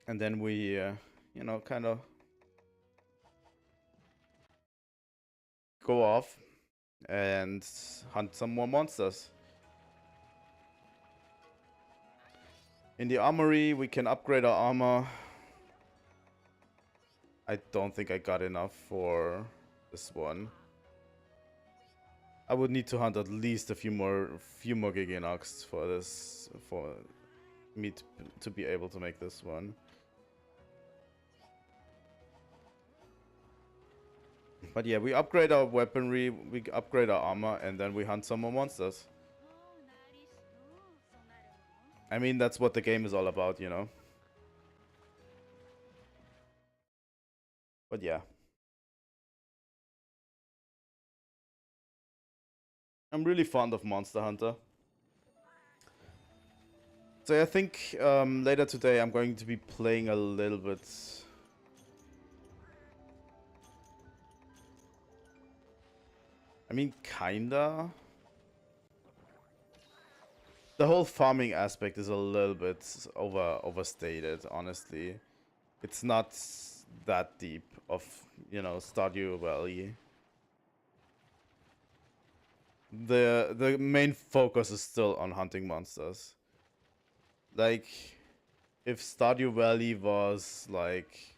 And then we, you know, kind of go off and hunt some more monsters. In the armory, we can upgrade our armor. I don't think I got enough for this one. I would need to hunt at least a few more Giganox for this, for me to be able to make this one. But yeah, we upgrade our weaponry, we upgrade our armor, and then we hunt some more monsters. I mean, that's what the game is all about, you know? But yeah. I'm really fond of Monster Hunter. So I think later today I'm going to be playing a little bit. I mean, kinda. The whole farming aspect is a little bit overstated, honestly. It's not that deep of, you know, Stardew Valley. The main focus is still on hunting monsters. Like, if Stardew Valley was like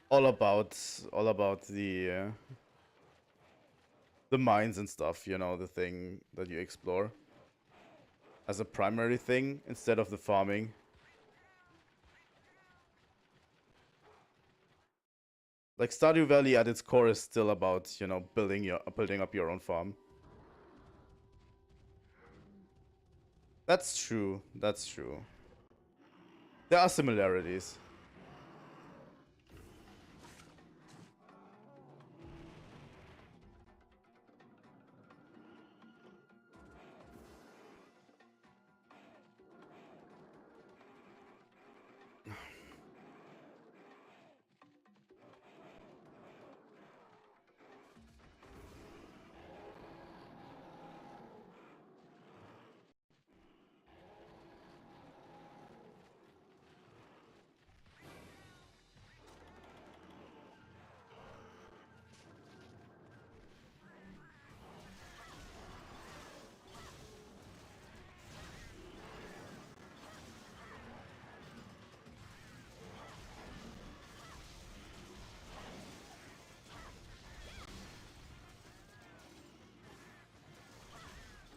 all about the mines and stuff, you know, the thing that you explore as a primary thing instead of the farming. Like Stardew Valley at its core is still about, you know, building up your own farm. That's true. That's true. There are similarities.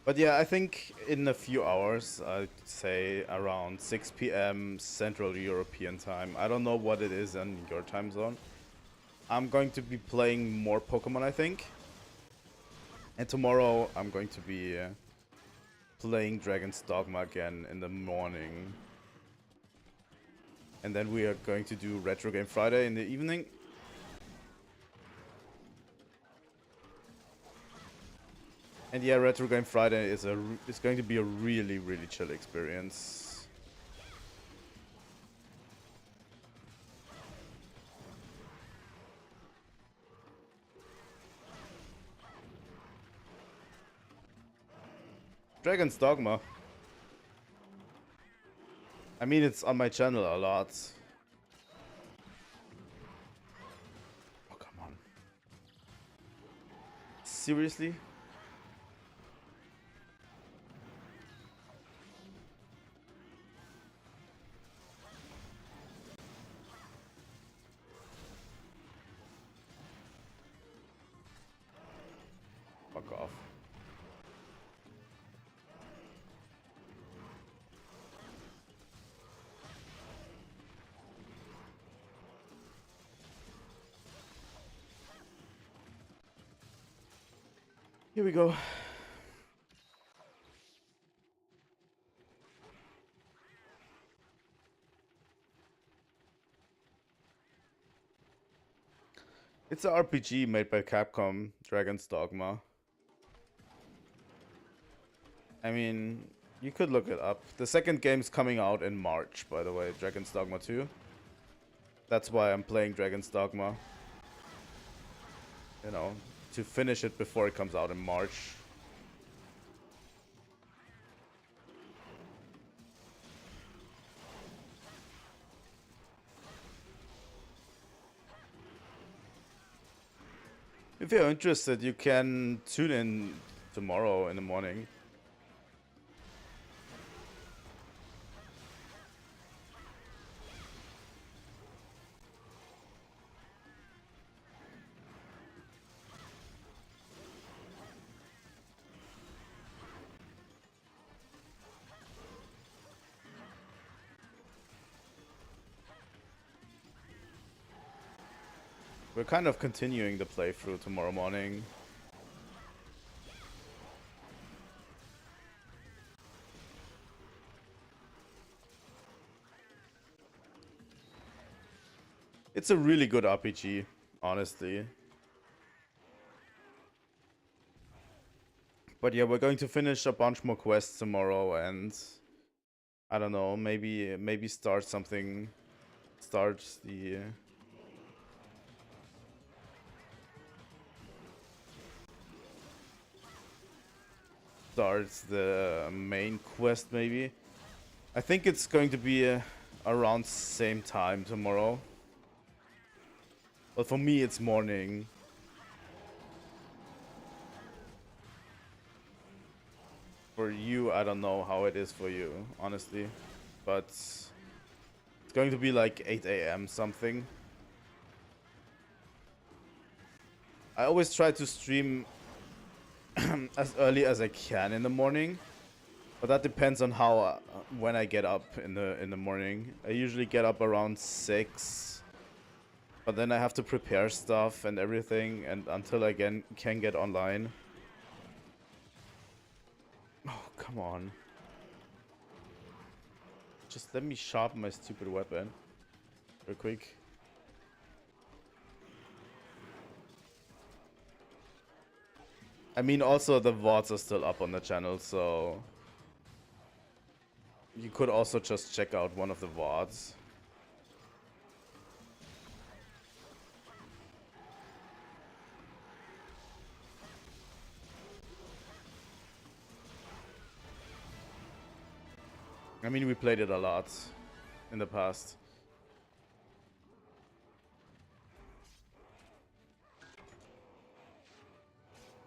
But yeah, I think in a few hours, I'd say around 6 p.m. Central European time. I don't know what it is in your time zone. I'm going to be playing more Pokemon, I think. And tomorrow, I'm going to be playing Dragon's Dogma again in the morning. And then we are going to do Retro Game Friday in the evening. And yeah, Retro Game Friday is going to be a really, really chill experience. Dragon's Dogma. I mean, it's on my channel a lot. Oh, come on. Seriously? Fuck off. Here we go. It's an RPG made by Capcom, Dragon's Dogma. I mean, you could look it up. The second game's coming out in March, by the way, Dragon's Dogma 2. That's why I'm playing Dragon's Dogma. You know, to finish it before it comes out in March. If you're interested, you can tune in tomorrow in the morning. We're kind of continuing the playthrough tomorrow morning. It's a really good RPG, honestly. But yeah, we're going to finish a bunch more quests tomorrow, and I don't know, maybe start something. Start the main quest, maybe. I think it's going to be around same time tomorrow. But for me, it's morning. For you, I don't know how it is for you, honestly. But it's going to be like 8 a.m. something. I always try to stream as early as I can in the morning. But that depends on how when I get up in the morning. I usually get up around 6. But then I have to prepare stuff and everything, and until I can get online. Oh, come on. Just let me sharpen my stupid weapon real quick. I mean, also the VODs are still up on the channel, so you could also just check out one of the VODs. I mean, we played it a lot in the past.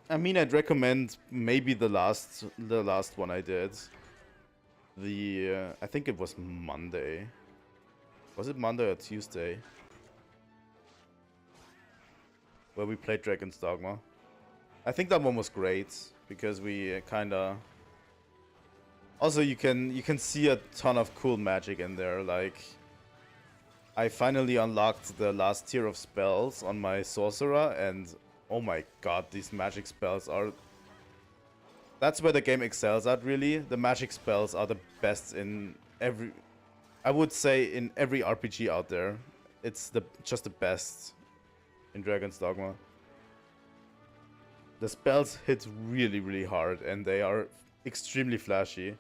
I mean, I'd recommend maybe the last one I did. I think it was Monday. Was it Monday or Tuesday? Where we played Dragon's Dogma. I think that one was great. because we kind of. Also, you can see a ton of cool magic in there. Like, I finally unlocked the last tier of spells on my sorcerer, and oh my god, these magic spells are. That's where the game excels at. Really, the magic spells are the best in every. I would say in every RPG out there, it's just the best in Dragon's Dogma. The spells hit really, really hard, and they are extremely flashy.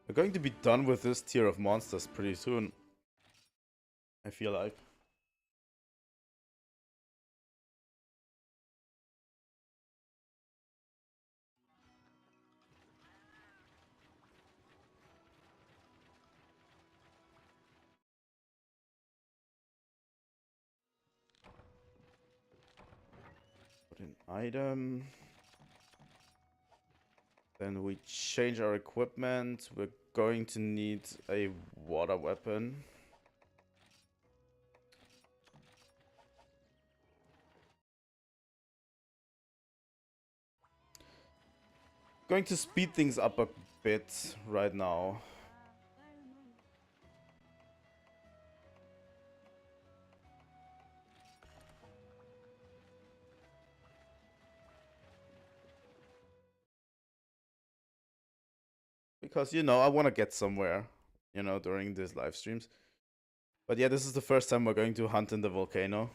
We're going to be done with this tier of monsters pretty soon, I feel like. Put an item. Then we change our equipment. We're going to need a water weapon. Going to speed things up a bit right now. Because, you know, I want to get somewhere, you know, during these live streams. But yeah, this is the first time we're going to hunt in the volcano.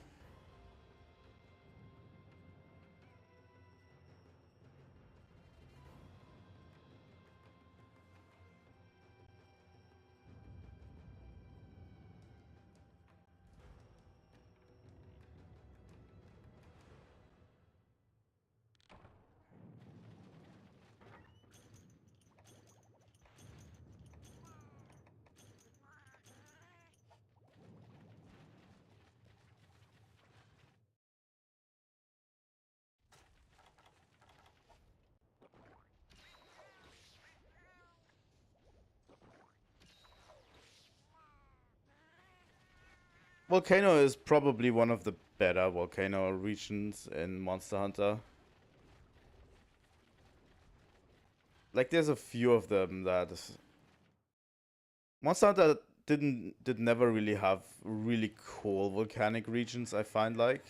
Volcano is probably one of the better volcano regions in Monster Hunter. Like, there's a few of them that Monster Hunter did never really have really cool volcanic regions, I find. Like,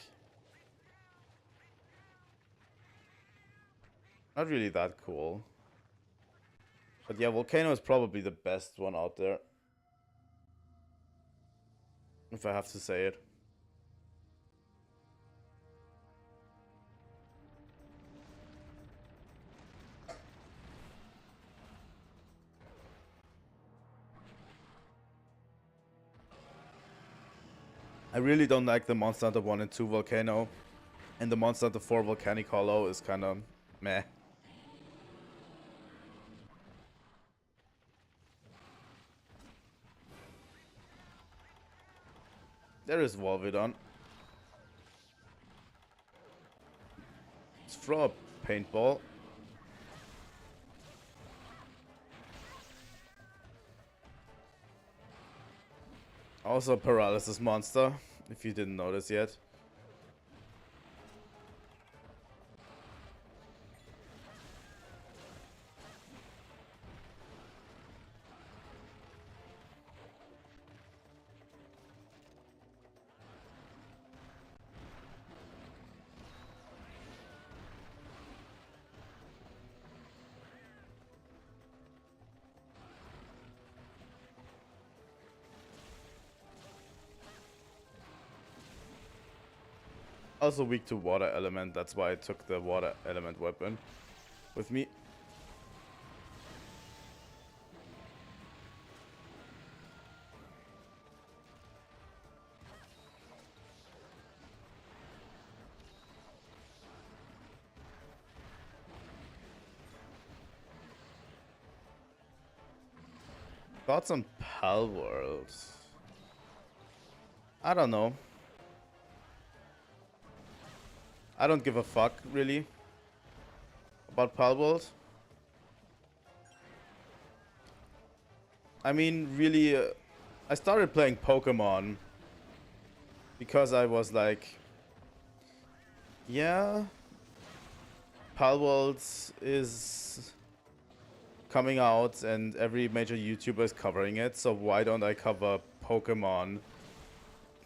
not really that cool. But yeah, Volcano is probably the best one out there, if I have to say it. I really don't like the Monster Hunter 1 and 2 Volcano, and the Monster Hunter 4 Volcanic Hollow is kind of meh. There is Volvidon. Let's throw a paintball. Also a paralysis monster, if you didn't notice yet. Also weak to water element, that's why I took the water element weapon with me. Thoughts on Pal World? I don't know. I don't give a fuck, really, about Pal World. I mean, really, I started playing Pokemon because I was like, yeah, Pal World is coming out and every major YouTuber is covering it, so why don't I cover Pokemon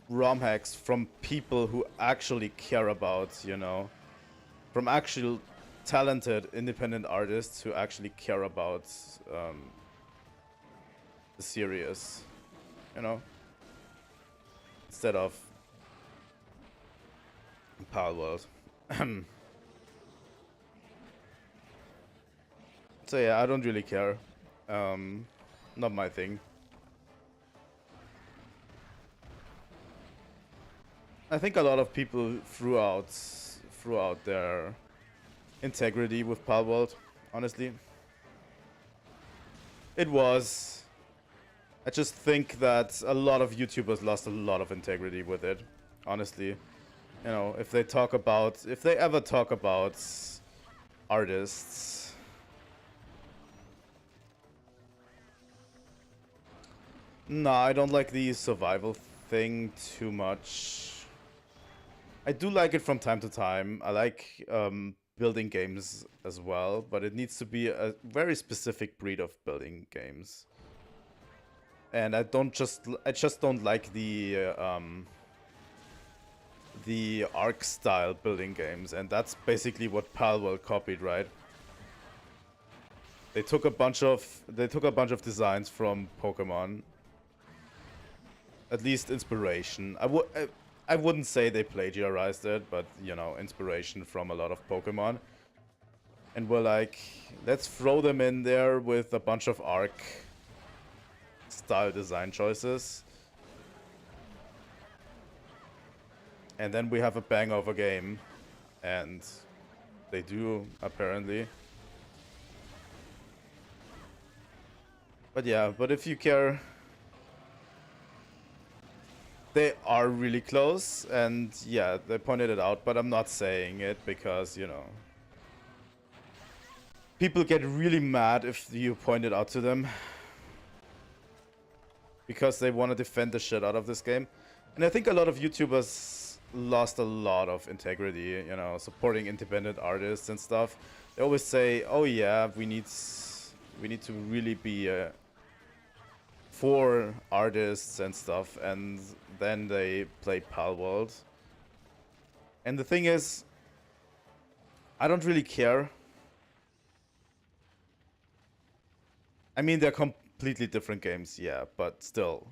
ROM hacks from people who actually care about, you know, from actual talented independent artists who actually care about the series, you know, instead of Pal World. So yeah, I don't really care. Not my thing. I think a lot of people threw out their integrity with Pal World, honestly. It was. I just think that a lot of YouTubers lost a lot of integrity with it, honestly. You know, if they ever talk about artists. Nah, I don't like the survival thing too much. I do like it from time to time. I like building games as well, but it needs to be a very specific breed of building games. And I just don't like the Arc style building games, and that's basically what Pal World copied, right? They took a bunch of designs from Pokemon. At least inspiration. I wouldn't say they plagiarized it, but you know, inspiration from a lot of Pokemon. And we're like, let's throw them in there with a bunch of Arc style design choices. And then we have a bang of a game. And they do, apparently. But yeah, but if you care, they are really close, and yeah, they pointed it out, but I'm not saying it because, you know, people get really mad if you point it out to them because they want to defend the shit out of this game. And I think a lot of YouTubers lost a lot of integrity, you know, supporting independent artists and stuff. They always say, oh yeah, we need to really be for artists and stuff, and then they play Pal World. And the thing is, I don't really care. I mean, they're completely different games, yeah, but still.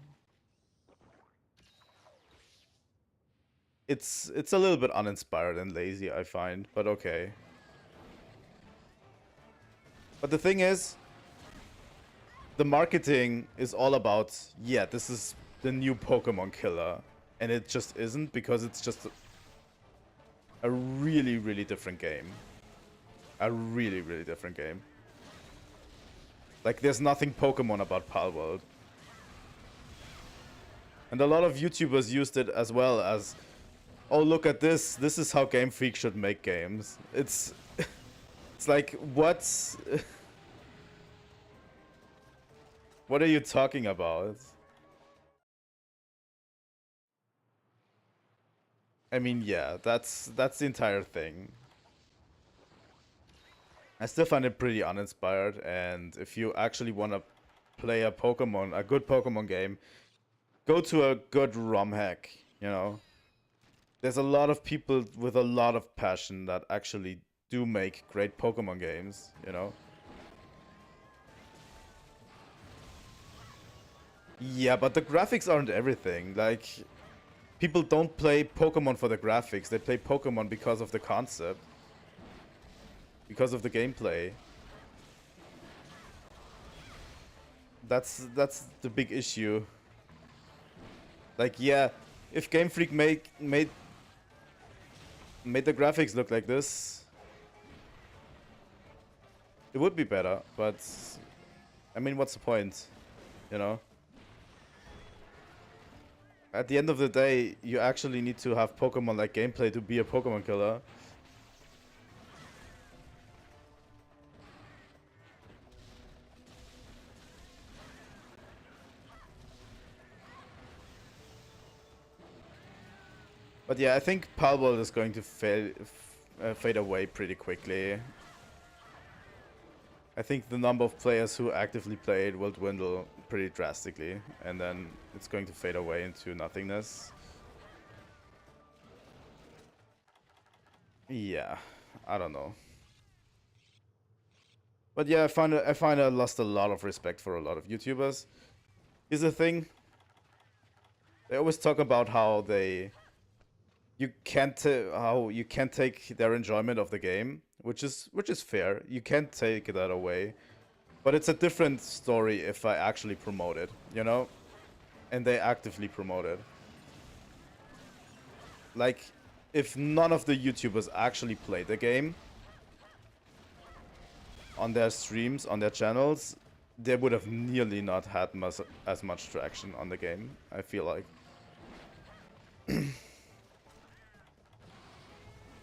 It's a little bit uninspired and lazy, I find, but okay. But the thing is, the marketing is all about, yeah, this is the new Pokemon killer. And it just isn't, because it's just a really, really different game. A really, really different game. Like, there's nothing Pokemon about Pal World. And a lot of YouTubers used it as well as, oh, look at this. This is how Game Freak should make games. It's like, what? What are you talking about? I mean, yeah, that's the entire thing. I still find it pretty uninspired, and if you actually want to play a good Pokemon game, go to a good ROM hack, you know? There's a lot of people with a lot of passion that actually do make great Pokemon games, you know? Yeah, but the graphics aren't everything. Like, people don't play Pokemon for the graphics. They play Pokemon because of the concept. Because of the gameplay. That's the big issue. Like, yeah, if Game Freak made the graphics look like this, it would be better, but I mean, what's the point? you know? At the end of the day, you actually need to have Pokemon-like gameplay to be a Pokemon killer. But yeah, I think Palworld is going to fade away pretty quickly. I think the number of players who actively play it will dwindle pretty drastically, and then it's going to fade away into nothingness. Yeah, I don't know. But yeah, I find I lost a lot of respect for a lot of YouTubers. Here's the thing. They always talk about how you can't take their enjoyment of the game, which is fair. You can't take that away. But it's a different story if I actually promote it, you know? And they actively promote it. Like, if none of the YouTubers actually play the game on their streams, on their channels, they would have nearly not had as much traction on the game, I feel like.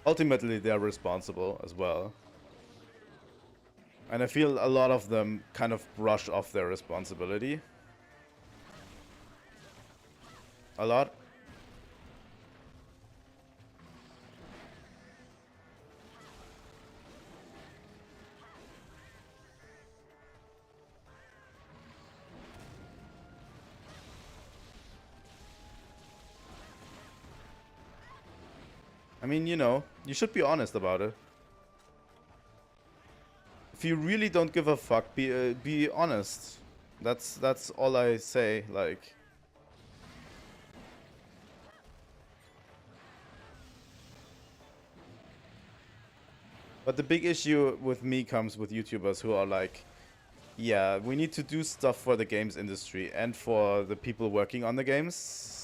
Ultimately, they're responsible as well. And I feel a lot of them kind of brush off their responsibility. A lot. I mean, you know, you should be honest about it. If you really don't give a fuck, be honest. That's all I say. Like, but the big issue with me comes with YouTubers who are like, yeah, we need to do stuff for the games industry and for the people working on the games.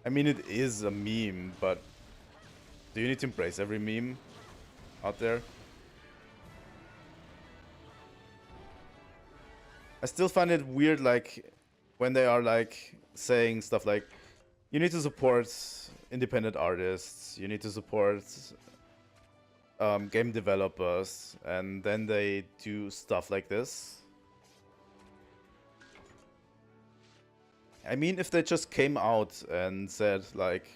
I mean, it is a meme, but do you need to embrace every meme out there? I still find it weird, like, when they are, like, saying stuff like, you need to support independent artists, you need to support game developers, and then they do stuff like this. I mean, if they just came out and said, like,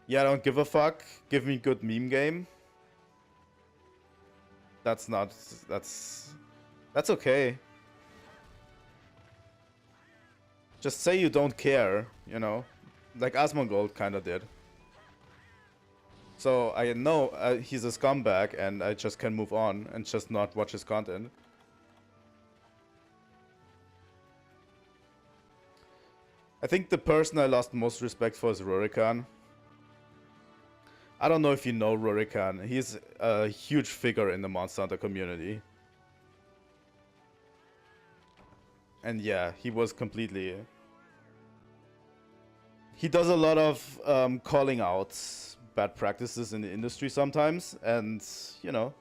yeah, I don't give a fuck, give me good meme game. That's okay. Just say you don't care, you know? Like Asmongold kinda did. So I know he's a scumbag and I just can move on and just not watch his content. I think the person I lost most respect for is Rurikan. I don't know if you know Rurikan. He's a huge figure in the Monster Hunter community. And yeah, he was completely... He does a lot of calling out bad practices in the industry sometimes, and, you know,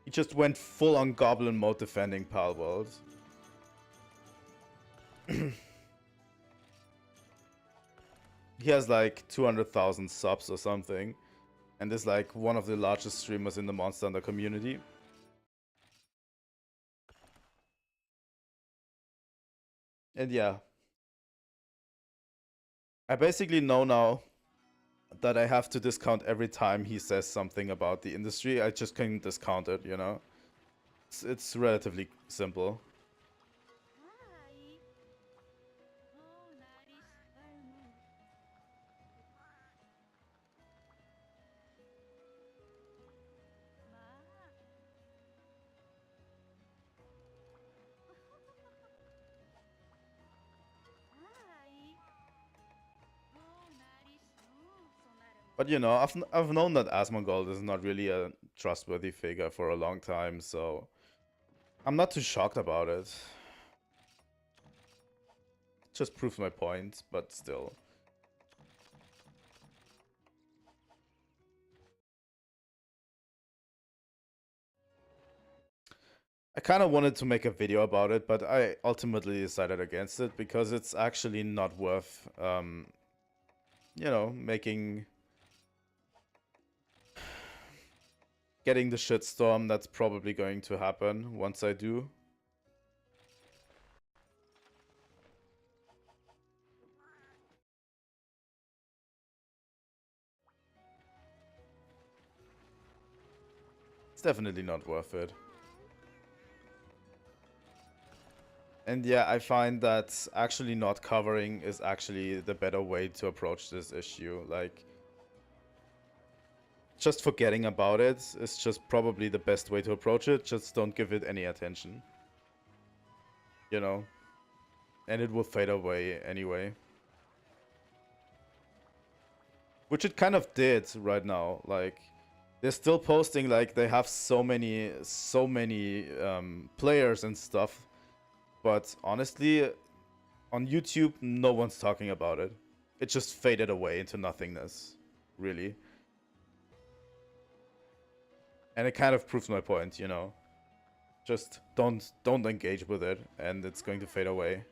he just went full on Goblin mode defending Palworld. He has like 200,000 subs or something, and is like one of the largest streamers in the Monster Hunter community. And yeah, I basically know now that I have to discount every time he says something about the industry. I just can discount it, you know? It's relatively simple. But you know, I've known that Asmongold is not really a trustworthy figure for a long time, so I'm not too shocked about it. Just proves my point, but still. I kind of wanted to make a video about it, but I ultimately decided against it because it's actually not worth, you know, getting the shitstorm that's probably going to happen once I do. It's definitely not worth it. And yeah, I find that actually not covering is actually the better way to approach this issue. Like, just forgetting about it is just probably the best way to approach it. Just don't give it any attention. You know? And it will fade away anyway. Which it kind of did right now. Like, they're still posting, like, they have so many players and stuff. But honestly, on YouTube, no one's talking about it. It just faded away into nothingness, really. And it kind of proves my point, you know. Just don't engage with it, and it's going to fade away.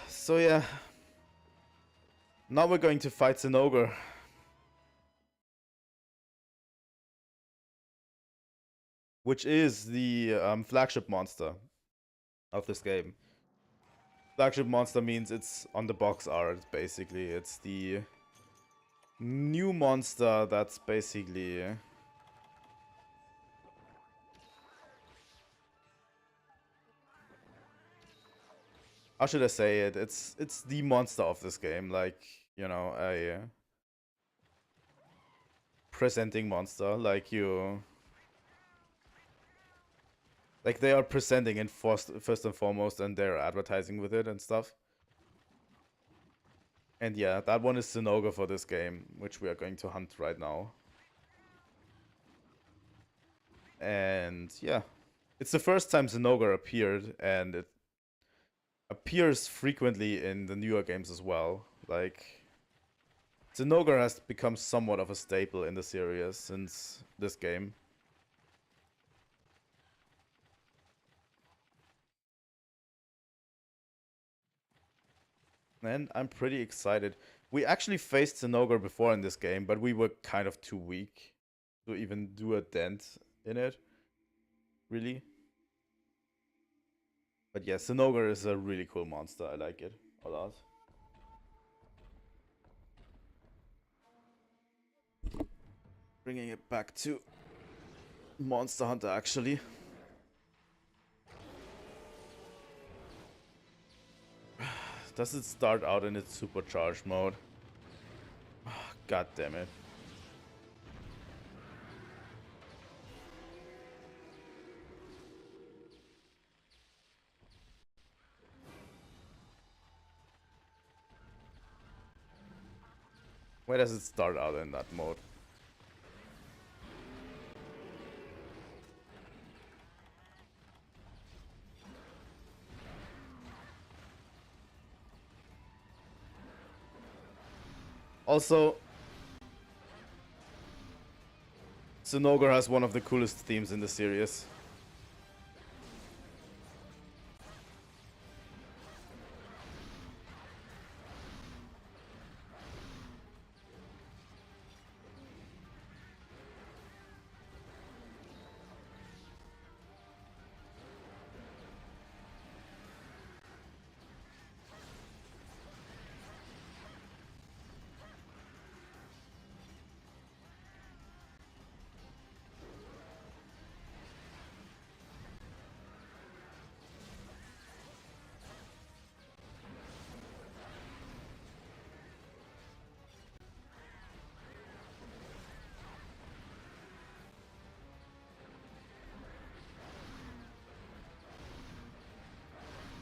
So yeah. Now we're going to fight Zinogre. Which is the flagship monster of this game. Flagship monster means it's on the box art, basically. It's the new monster that's basically... How should I say it? It's the monster of this game, like, you know, a presenting monster, like you... Like, they are presenting it first and foremost, and they're advertising with it and stuff. And yeah, that one is Zinogre for this game, which we are going to hunt right now. And yeah, it's the first time Zinogre appeared, and it appears frequently in the newer games as well. Like, Zinogre has become somewhat of a staple in the series since this game. And I'm pretty excited. We actually faced Zinogre before in this game, but we were kind of too weak to even do a dent in it. Really. But yeah, Zinogre is a really cool monster. I like it a lot. Bringing it back to Monster Hunter, actually. Does it start out in its supercharged mode? God damn it. Why does it start out in that mode? Also, Zinogre has one of the coolest themes in the series.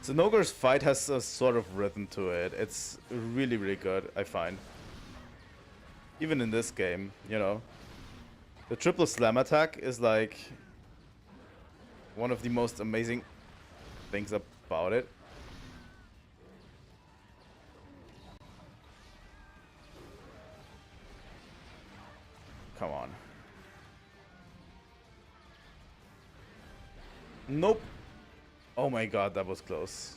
Zinogre's fight has a sort of rhythm to it. It's really, really good, I find. Even in this game, you know. The triple slam attack is like one of the most amazing things about it. come on. Nope. Oh my god, that was close.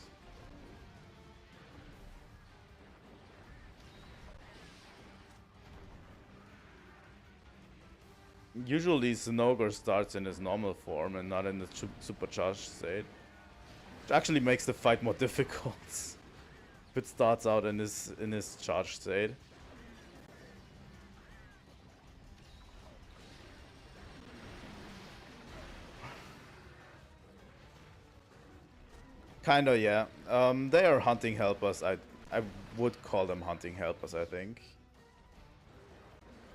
Usually Zinogre starts in his normal form and not in the supercharged state. Which actually makes the fight more difficult. If it starts out in his charged state. Kinda, yeah. They are hunting helpers. I would call them hunting helpers, I think.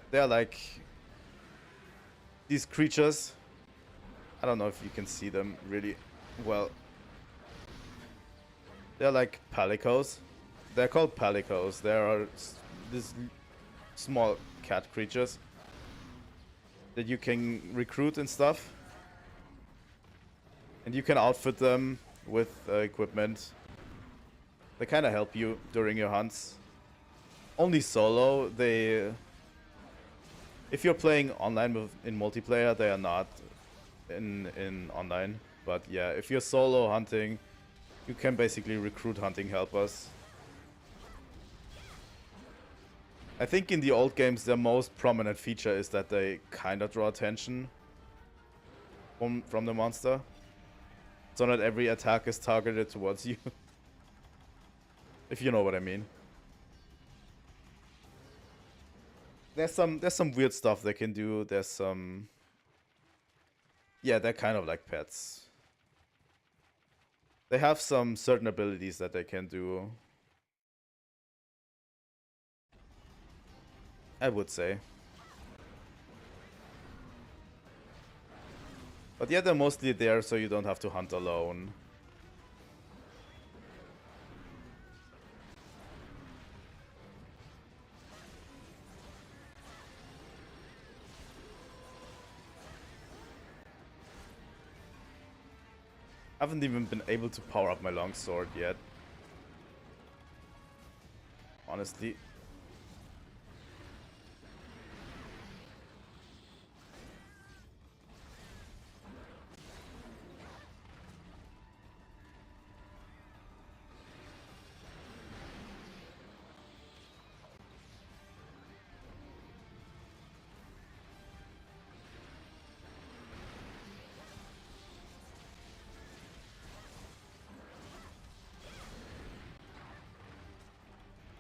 They're like these creatures. I don't know if you can see them really well. They're like palicos. They're called palicos. They are these small cat creatures that you can recruit and stuff. And you can outfit them with equipment. They kind of help you during your hunts. Only solo, they... If you're playing online in multiplayer, they are not in online. But yeah, if you're solo hunting, you can basically recruit hunting helpers. I think in the old games, their most prominent feature is that they kind of draw attention from the monster. So not every attack is targeted towards you. If you know what I mean. There's some weird stuff they can do. There's some... Yeah, they're kind of like pets. They have some certain abilities that they can do. I would say. But yeah, they're mostly there so you don't have to hunt alone. I haven't even been able to power up my longsword yet. Honestly.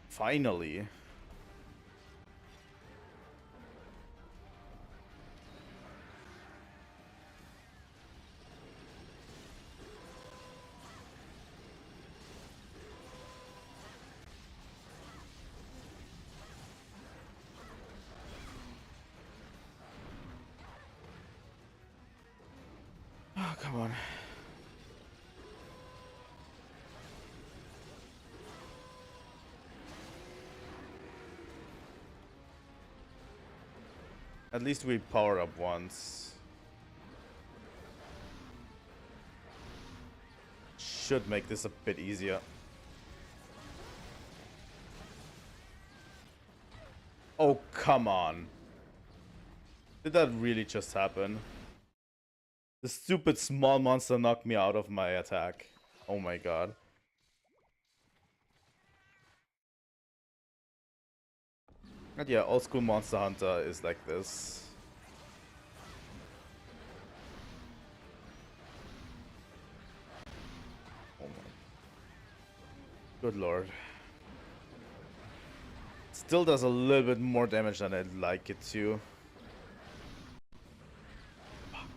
Finally. Oh, come on. At least we powered up once. Should make this a bit easier. Oh, come on. Did that really just happen? The stupid small monster knocked me out of my attack. Oh my god. And yeah, old school Monster Hunter is like this. Oh my. Good lord. Still does a little bit more damage than I'd like it to. Fuck.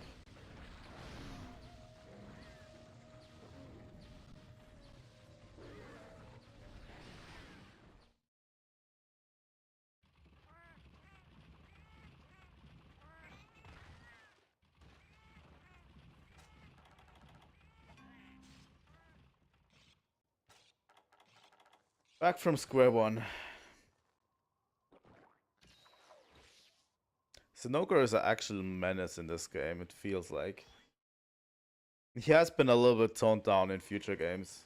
Back from square one. Zinogre is an actual menace in this game, it feels like. He has been a little bit toned down in future games.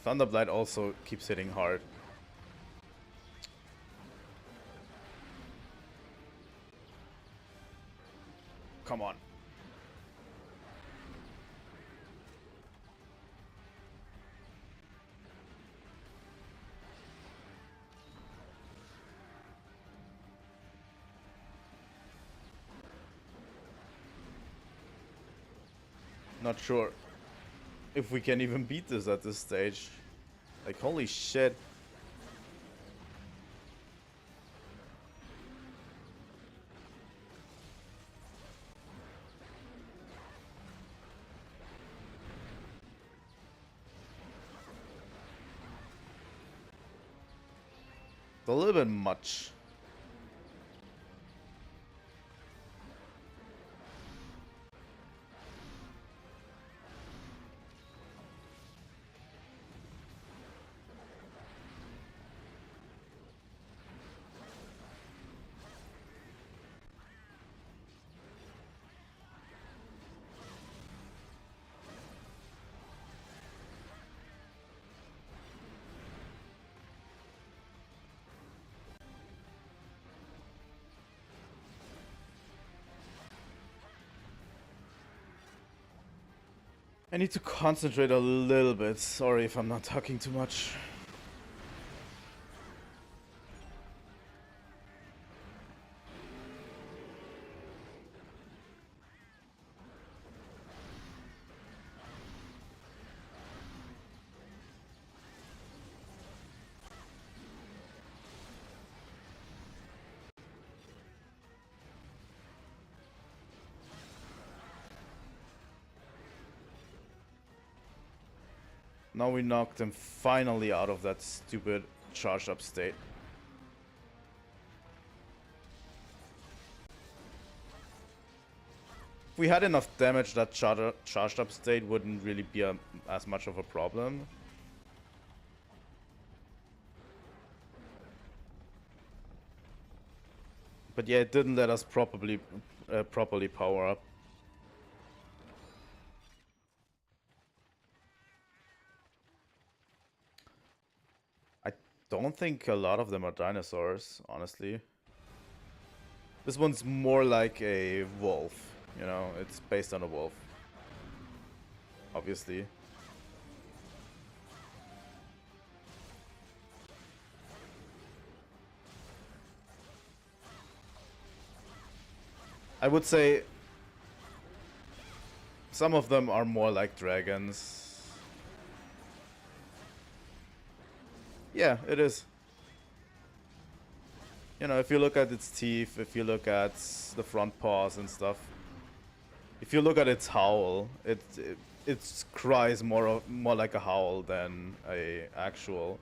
Thunderblight also keeps hitting hard. Come on. Not sure if we can even beat this at this stage. Like, holy shit. It's a little bit much. I need to concentrate a little bit. Sorry if I'm not talking too much. Now we knocked him finally out of that stupid charged up state. If we had enough damage, that charged up state wouldn't really be as much of a problem. But yeah, it didn't let us properly power up. I don't think a lot of them are dinosaurs, honestly. This one's more like a wolf, you know, it's based on a wolf. Obviously. I would say some of them are more like dragons. Yeah, it is. You know, if you look at its teeth, if you look at the front paws and stuff, if you look at its howl, it cries more like a howl than a actual.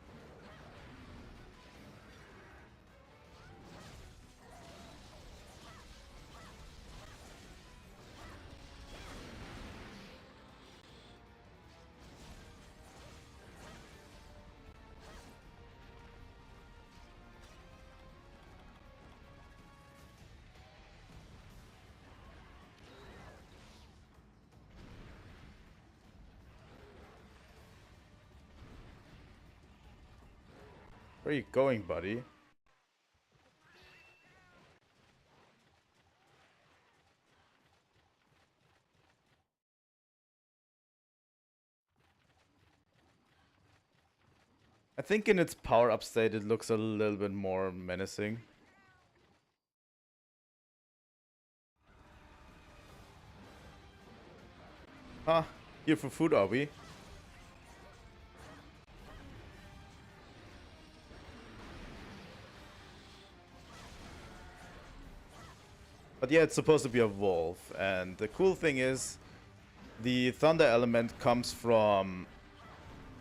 Where are you going, buddy? I think in its power-up state it looks a little bit more menacing. Huh? Here for food, are we? But yeah, it's supposed to be a wolf, and the cool thing is the thunder element comes from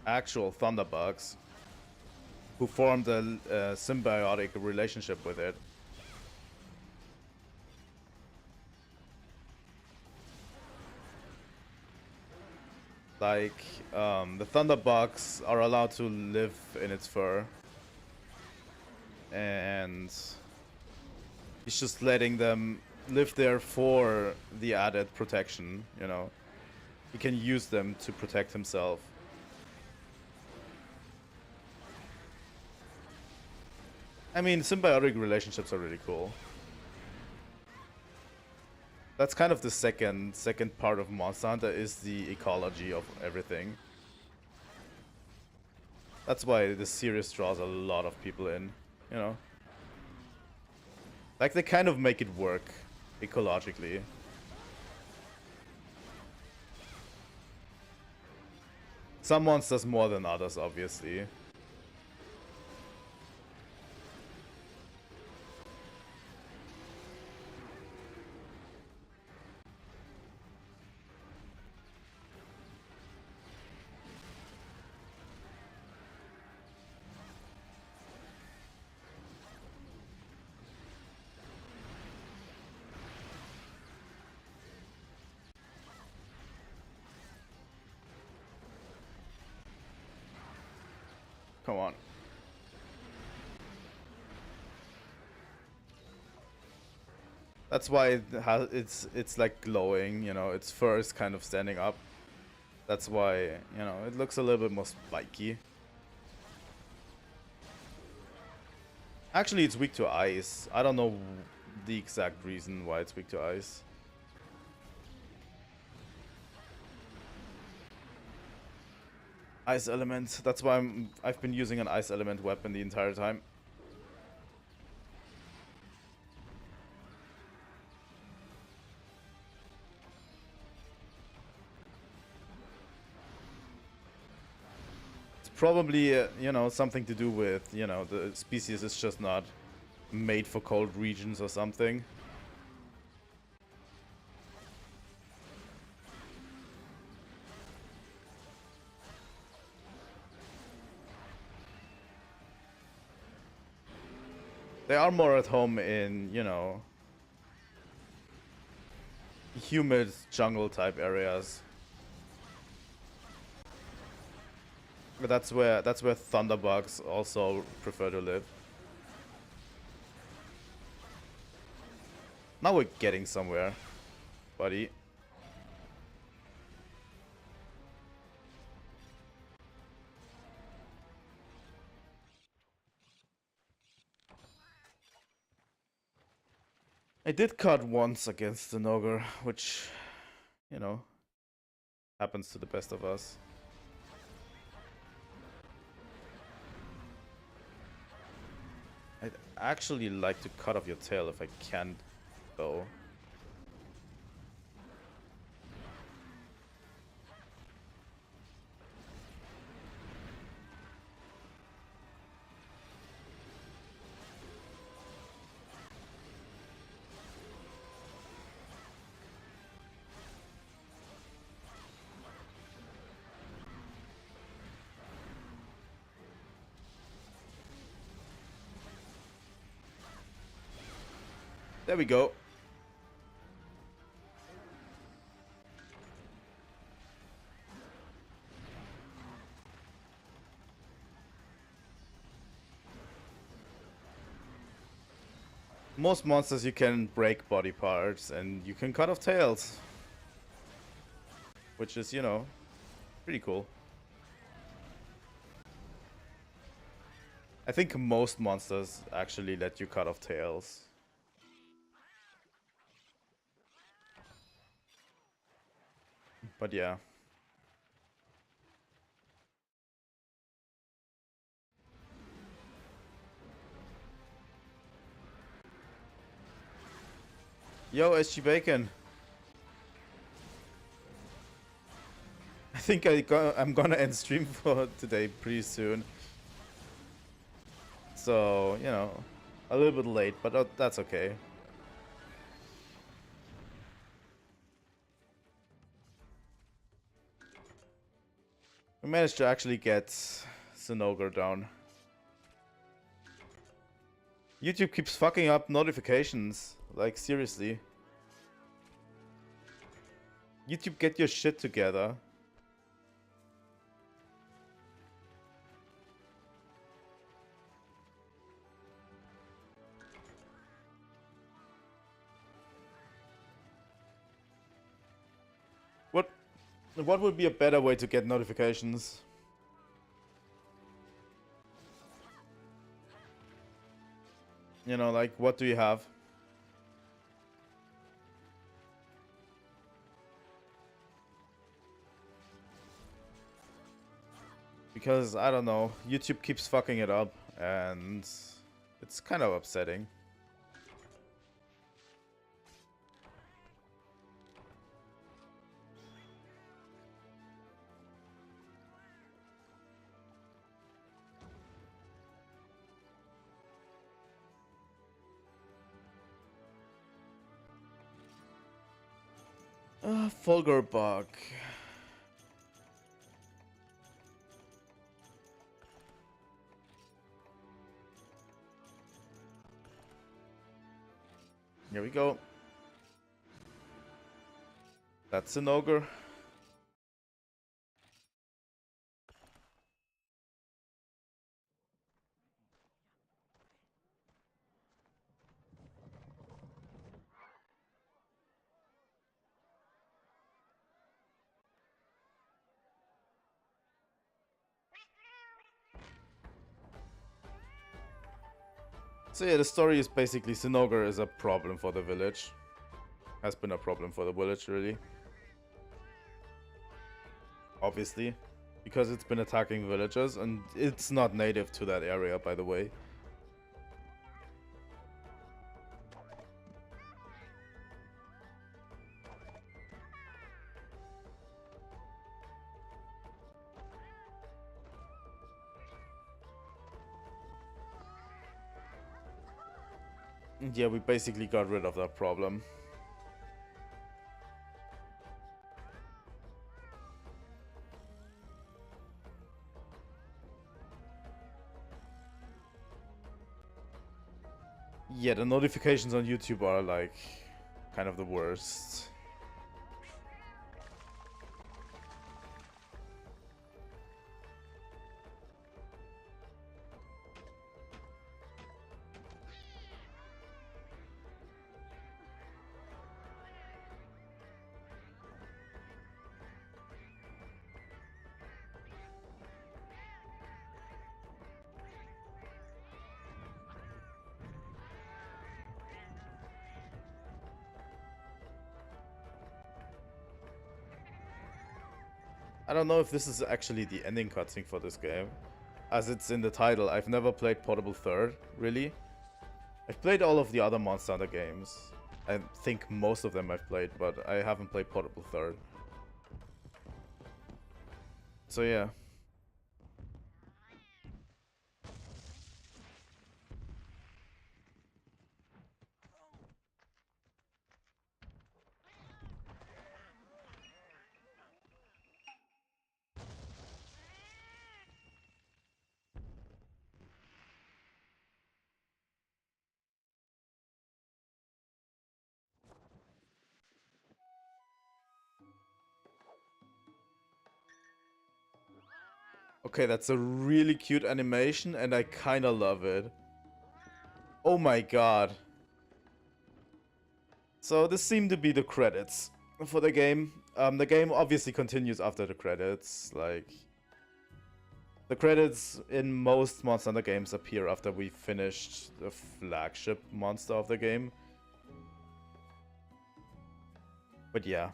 actual thunderbugs who formed a symbiotic relationship with it. Like, the thunderbugs are allowed to live in its fur, and he's just letting them live there for the added protection, you know. He can use them to protect himself. I mean, symbiotic relationships are really cool. That's kind of the second part of Monster Hunter, is the ecology of everything. That's why the series draws a lot of people in, you know? Like, they kind of make it work ecologically. Some monsters more than others, obviously. Come on. That's why it's like glowing, you know, its fur is kind of standing up. That's why, you know, it looks a little bit more spiky. Actually, it's weak to ice. I don't know the exact reason why it's weak to ice. Ice element. That's why I've been using an ice element weapon the entire time. It's probably, you know, something to do with, you know, the species is just not made for cold regions or something. They are more at home in, you know, humid jungle type areas. But that's where thunderbugs also prefer to live. Now we're getting somewhere, buddy. I did cut once against the Nogger, which, you know, happens to the best of us. I'd actually like to cut off your tail if I can, though. There we go. Most monsters you can break body parts and you can cut off tails. Which is, you know, pretty cool. I think most monsters actually let you cut off tails. But yeah. Yo, SG Bacon. I think I'm gonna end stream for today pretty soon. So, you know, a little bit late, but that's okay. We managed to actually get Sinogar down. YouTube keeps fucking up notifications. Like, seriously. YouTube, get your shit together. What would be a better way to get notifications? You know, like, what do you have? Because, I don't know, YouTube keeps fucking it up, and it's kind of upsetting. Fulgur bug. Here we go. That's an ogre. So yeah, the story is basically Sinogre is a problem for the village. Has been a problem for the village, really. Obviously. Because it's been attacking villagers, and it's not native to that area, by the way. And yeah, we basically got rid of that problem. Yeah, the notifications on YouTube are like kind of the worst. I don't know if this is actually the ending cutscene for this game. As it's in the title, I've never played Portable Third, really. I've played all of the other Monster Hunter games. I think most of them I've played, but I haven't played Portable Third. So yeah. Okay, that's a really cute animation, and I kinda love it. Oh my god. So this seemed to be the credits for the game. The game obviously continues after the credits. Like, the credits in most Monster Hunter games appear after we finished the flagship monster of the game. But yeah.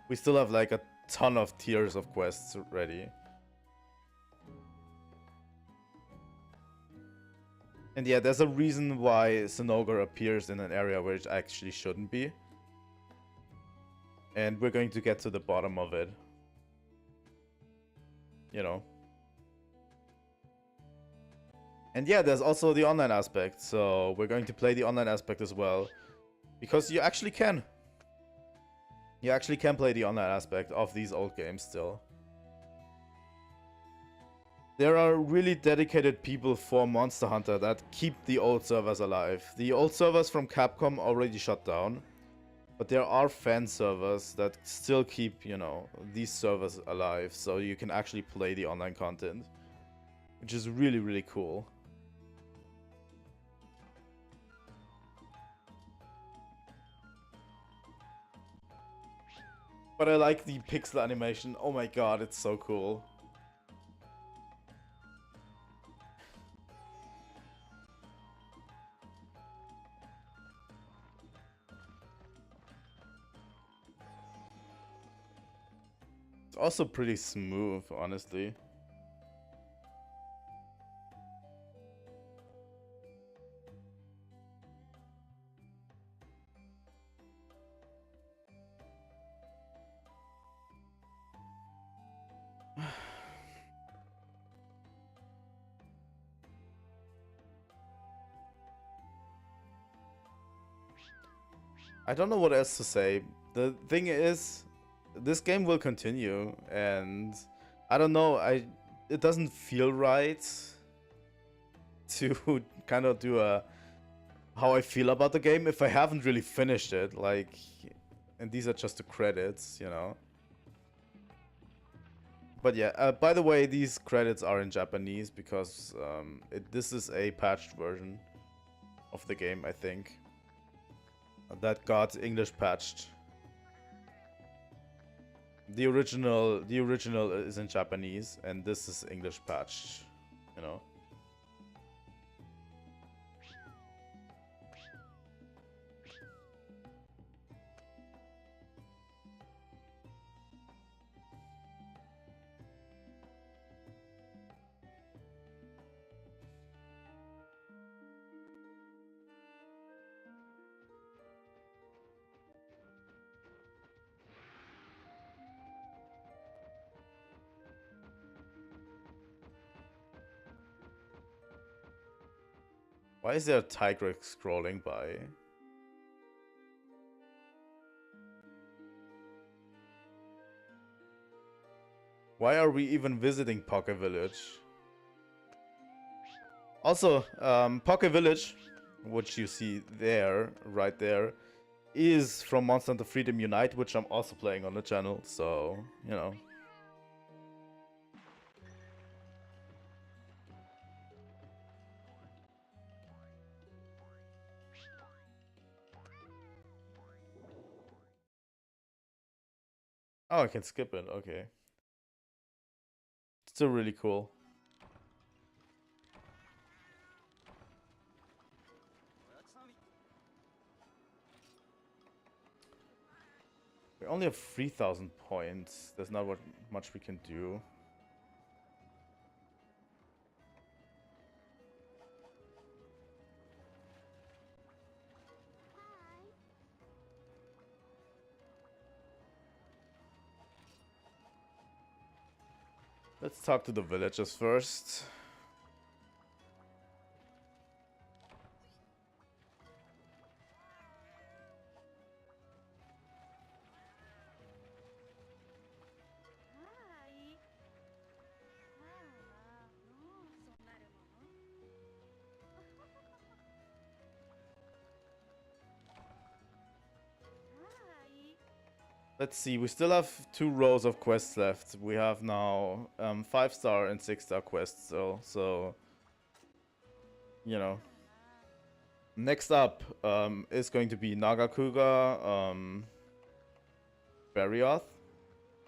We still have like a ton of tiers of quests ready. And yeah, there's a reason why Sinogre appears in an area where it actually shouldn't be. And we're going to get to the bottom of it. You know. And yeah, there's also the online aspect. So we're going to play the online aspect as well. Because you actually can. You actually can play the online aspect of these old games still. There are really dedicated people for Monster Hunter that keep the old servers alive. The old servers from Capcom already shut down. But there are fan servers that still keep, you know, these servers alive. So you can actually play the online content. Which is really, really cool. But I like the pixel animation. Oh my god, it's so cool. It's also pretty smooth, honestly. I don't know what else to say. The thing is, this game will continue, and I don't know. It doesn't feel right to kind of do a how I feel about the game if I haven't really finished it. Like, and these are just the credits, you know. But yeah, by the way, these credits are in Japanese because this is a patched version of the game, I think. That got English patched. The original is in Japanese, and this is English patched, you know. Why is there a tiger scrolling by? Why are we even visiting Pocket Village? Also, Pocket Village, which you see there, right there, is from Monster Hunter Freedom Unite, which I'm also playing on the channel, so, you know. Oh, I can skip it, okay. Still really cool. We only have 3,000 points. There's not much we can do. Let's talk to the villagers first. Let's see, we still have 2 rows of quests left. We have now 5-star and 6-star quests, so you know. Next up is going to be Nagakuga, Barioth.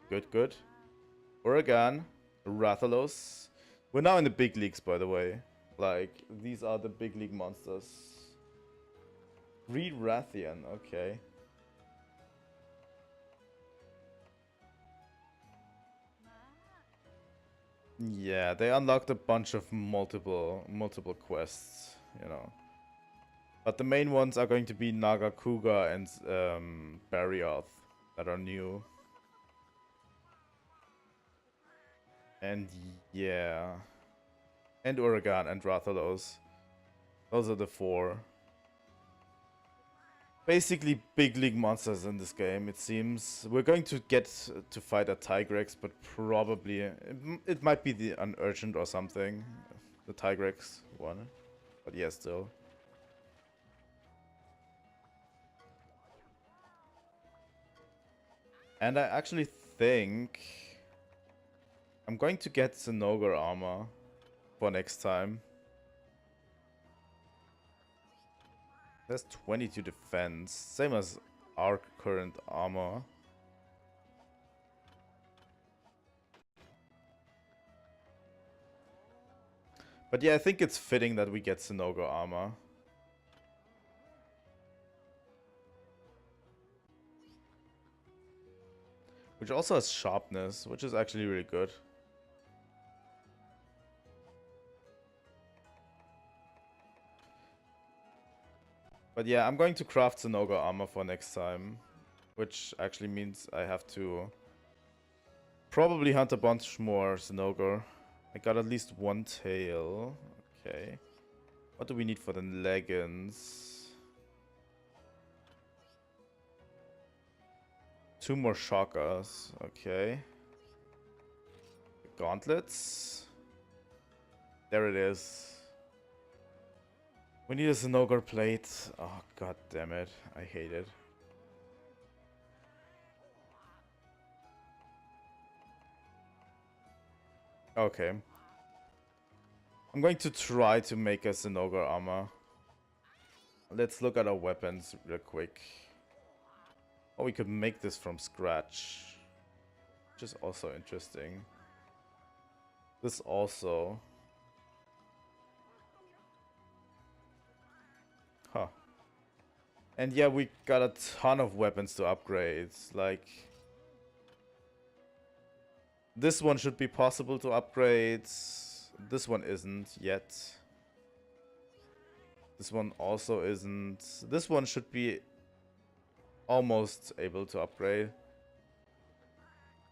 Good. Oregon, Rathalos. We're now in the big leagues, by the way. Like, these are the big league monsters. Reed Rathian, okay. Yeah, they unlocked a bunch of multiple quests, you know. But the main ones are going to be Nagakuga and Barioth that are new. And yeah. And Oregon and Rathalos. Those are the 4. Basically big league monsters in this game, it seems. We're going to get to fight a Tigrex, but probably it might be the Unurgent or something. The Tigrex one. But yeah, still. And I actually think I'm going to get Zinogre armor for next time. There's 22 defense, same as our current armor. But yeah, I think it's fitting that we get Zinogre armor. We Which also has sharpness, which is actually really good. But yeah, I'm going to craft Zinogre armor for next time. Which actually means I have to probably hunt a bunch more Zinogre. I got at least one tail. Okay. What do we need for the leggings? 2 more shockers. Okay. Gauntlets. There it is. We need a Zinogre plate. Oh, god damn it. I hate it. Okay. I'm going to try to make a Zinogre armor. Let's look at our weapons real quick. Oh, we could make this from scratch. Which is also interesting. This also. Huh. And yeah, we got a ton of weapons to upgrade. Like, this one should be possible to upgrade. This one isn't yet. This one also isn't. This one should be almost able to upgrade.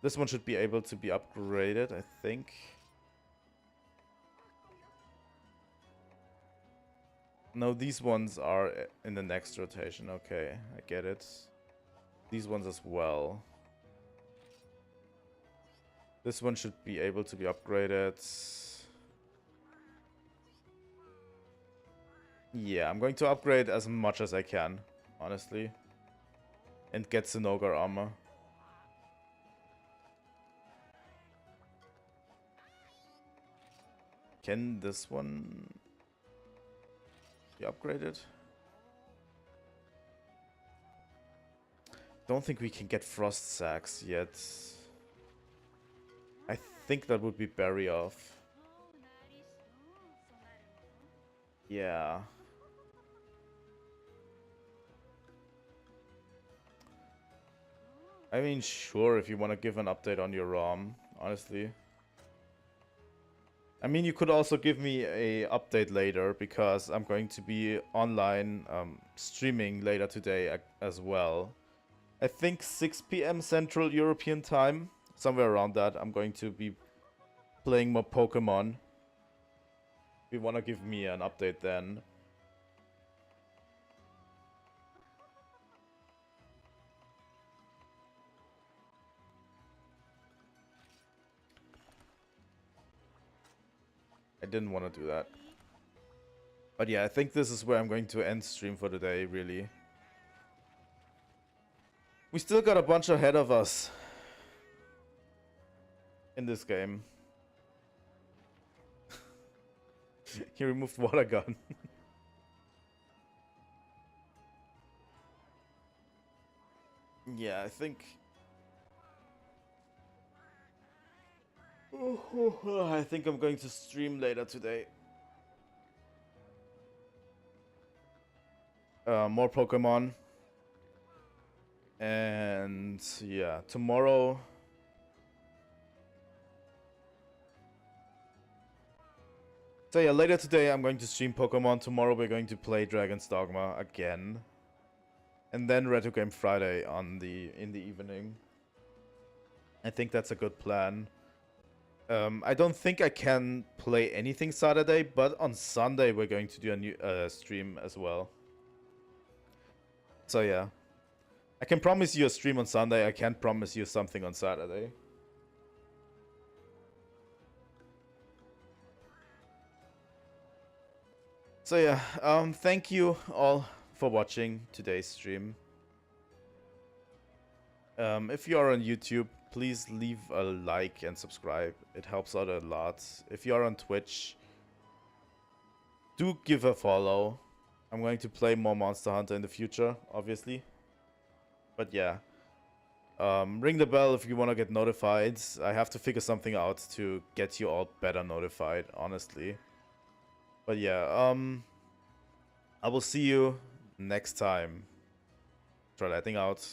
This one should be able to be upgraded, I think. No, these ones are in the next rotation. Okay, I get it. These ones as well. This one should be able to be upgraded. Yeah, I'm going to upgrade as much as I can, honestly. And get Zinogre armor. Can this one be upgraded? Don't think we can get frost sacks yet. I think that would be berry off. Yeah. I mean, sure, if you want to give an update on your ROM, honestly. I mean, you could also give me a update later, because I'm going to be online streaming later today as well. I think 6 PM Central European Time, somewhere around that. I'm going to be playing more Pokemon. If you want to give me an update then. I didn't want to do that. But yeah, I think this is where I'm going to end stream for today, really. We still got a bunch ahead of us in this game. He removed water gun. Yeah, I think... I think I'm going to stream later today. More Pokemon. And yeah, tomorrow... So yeah, later today I'm going to stream Pokemon. Tomorrow we're going to play Dragon's Dogma again. And then Retro Game Friday in the evening. I think that's a good plan. I don't think I can play anything Saturday, but on Sunday we're going to do a new stream as well. So yeah. I can promise you a stream on Sunday. I can't promise you something on Saturday. So yeah, thank you all for watching today's stream. If you are on YouTube, please leave a like and subscribe. It helps out a lot. If you are on Twitch, do give a follow. I'm going to play more Monster Hunter in the future, obviously. But yeah. Ring the bell if you want to get notified. I have to figure something out to get you all better notified, honestly. But yeah, I will see you next time. Trilightning out.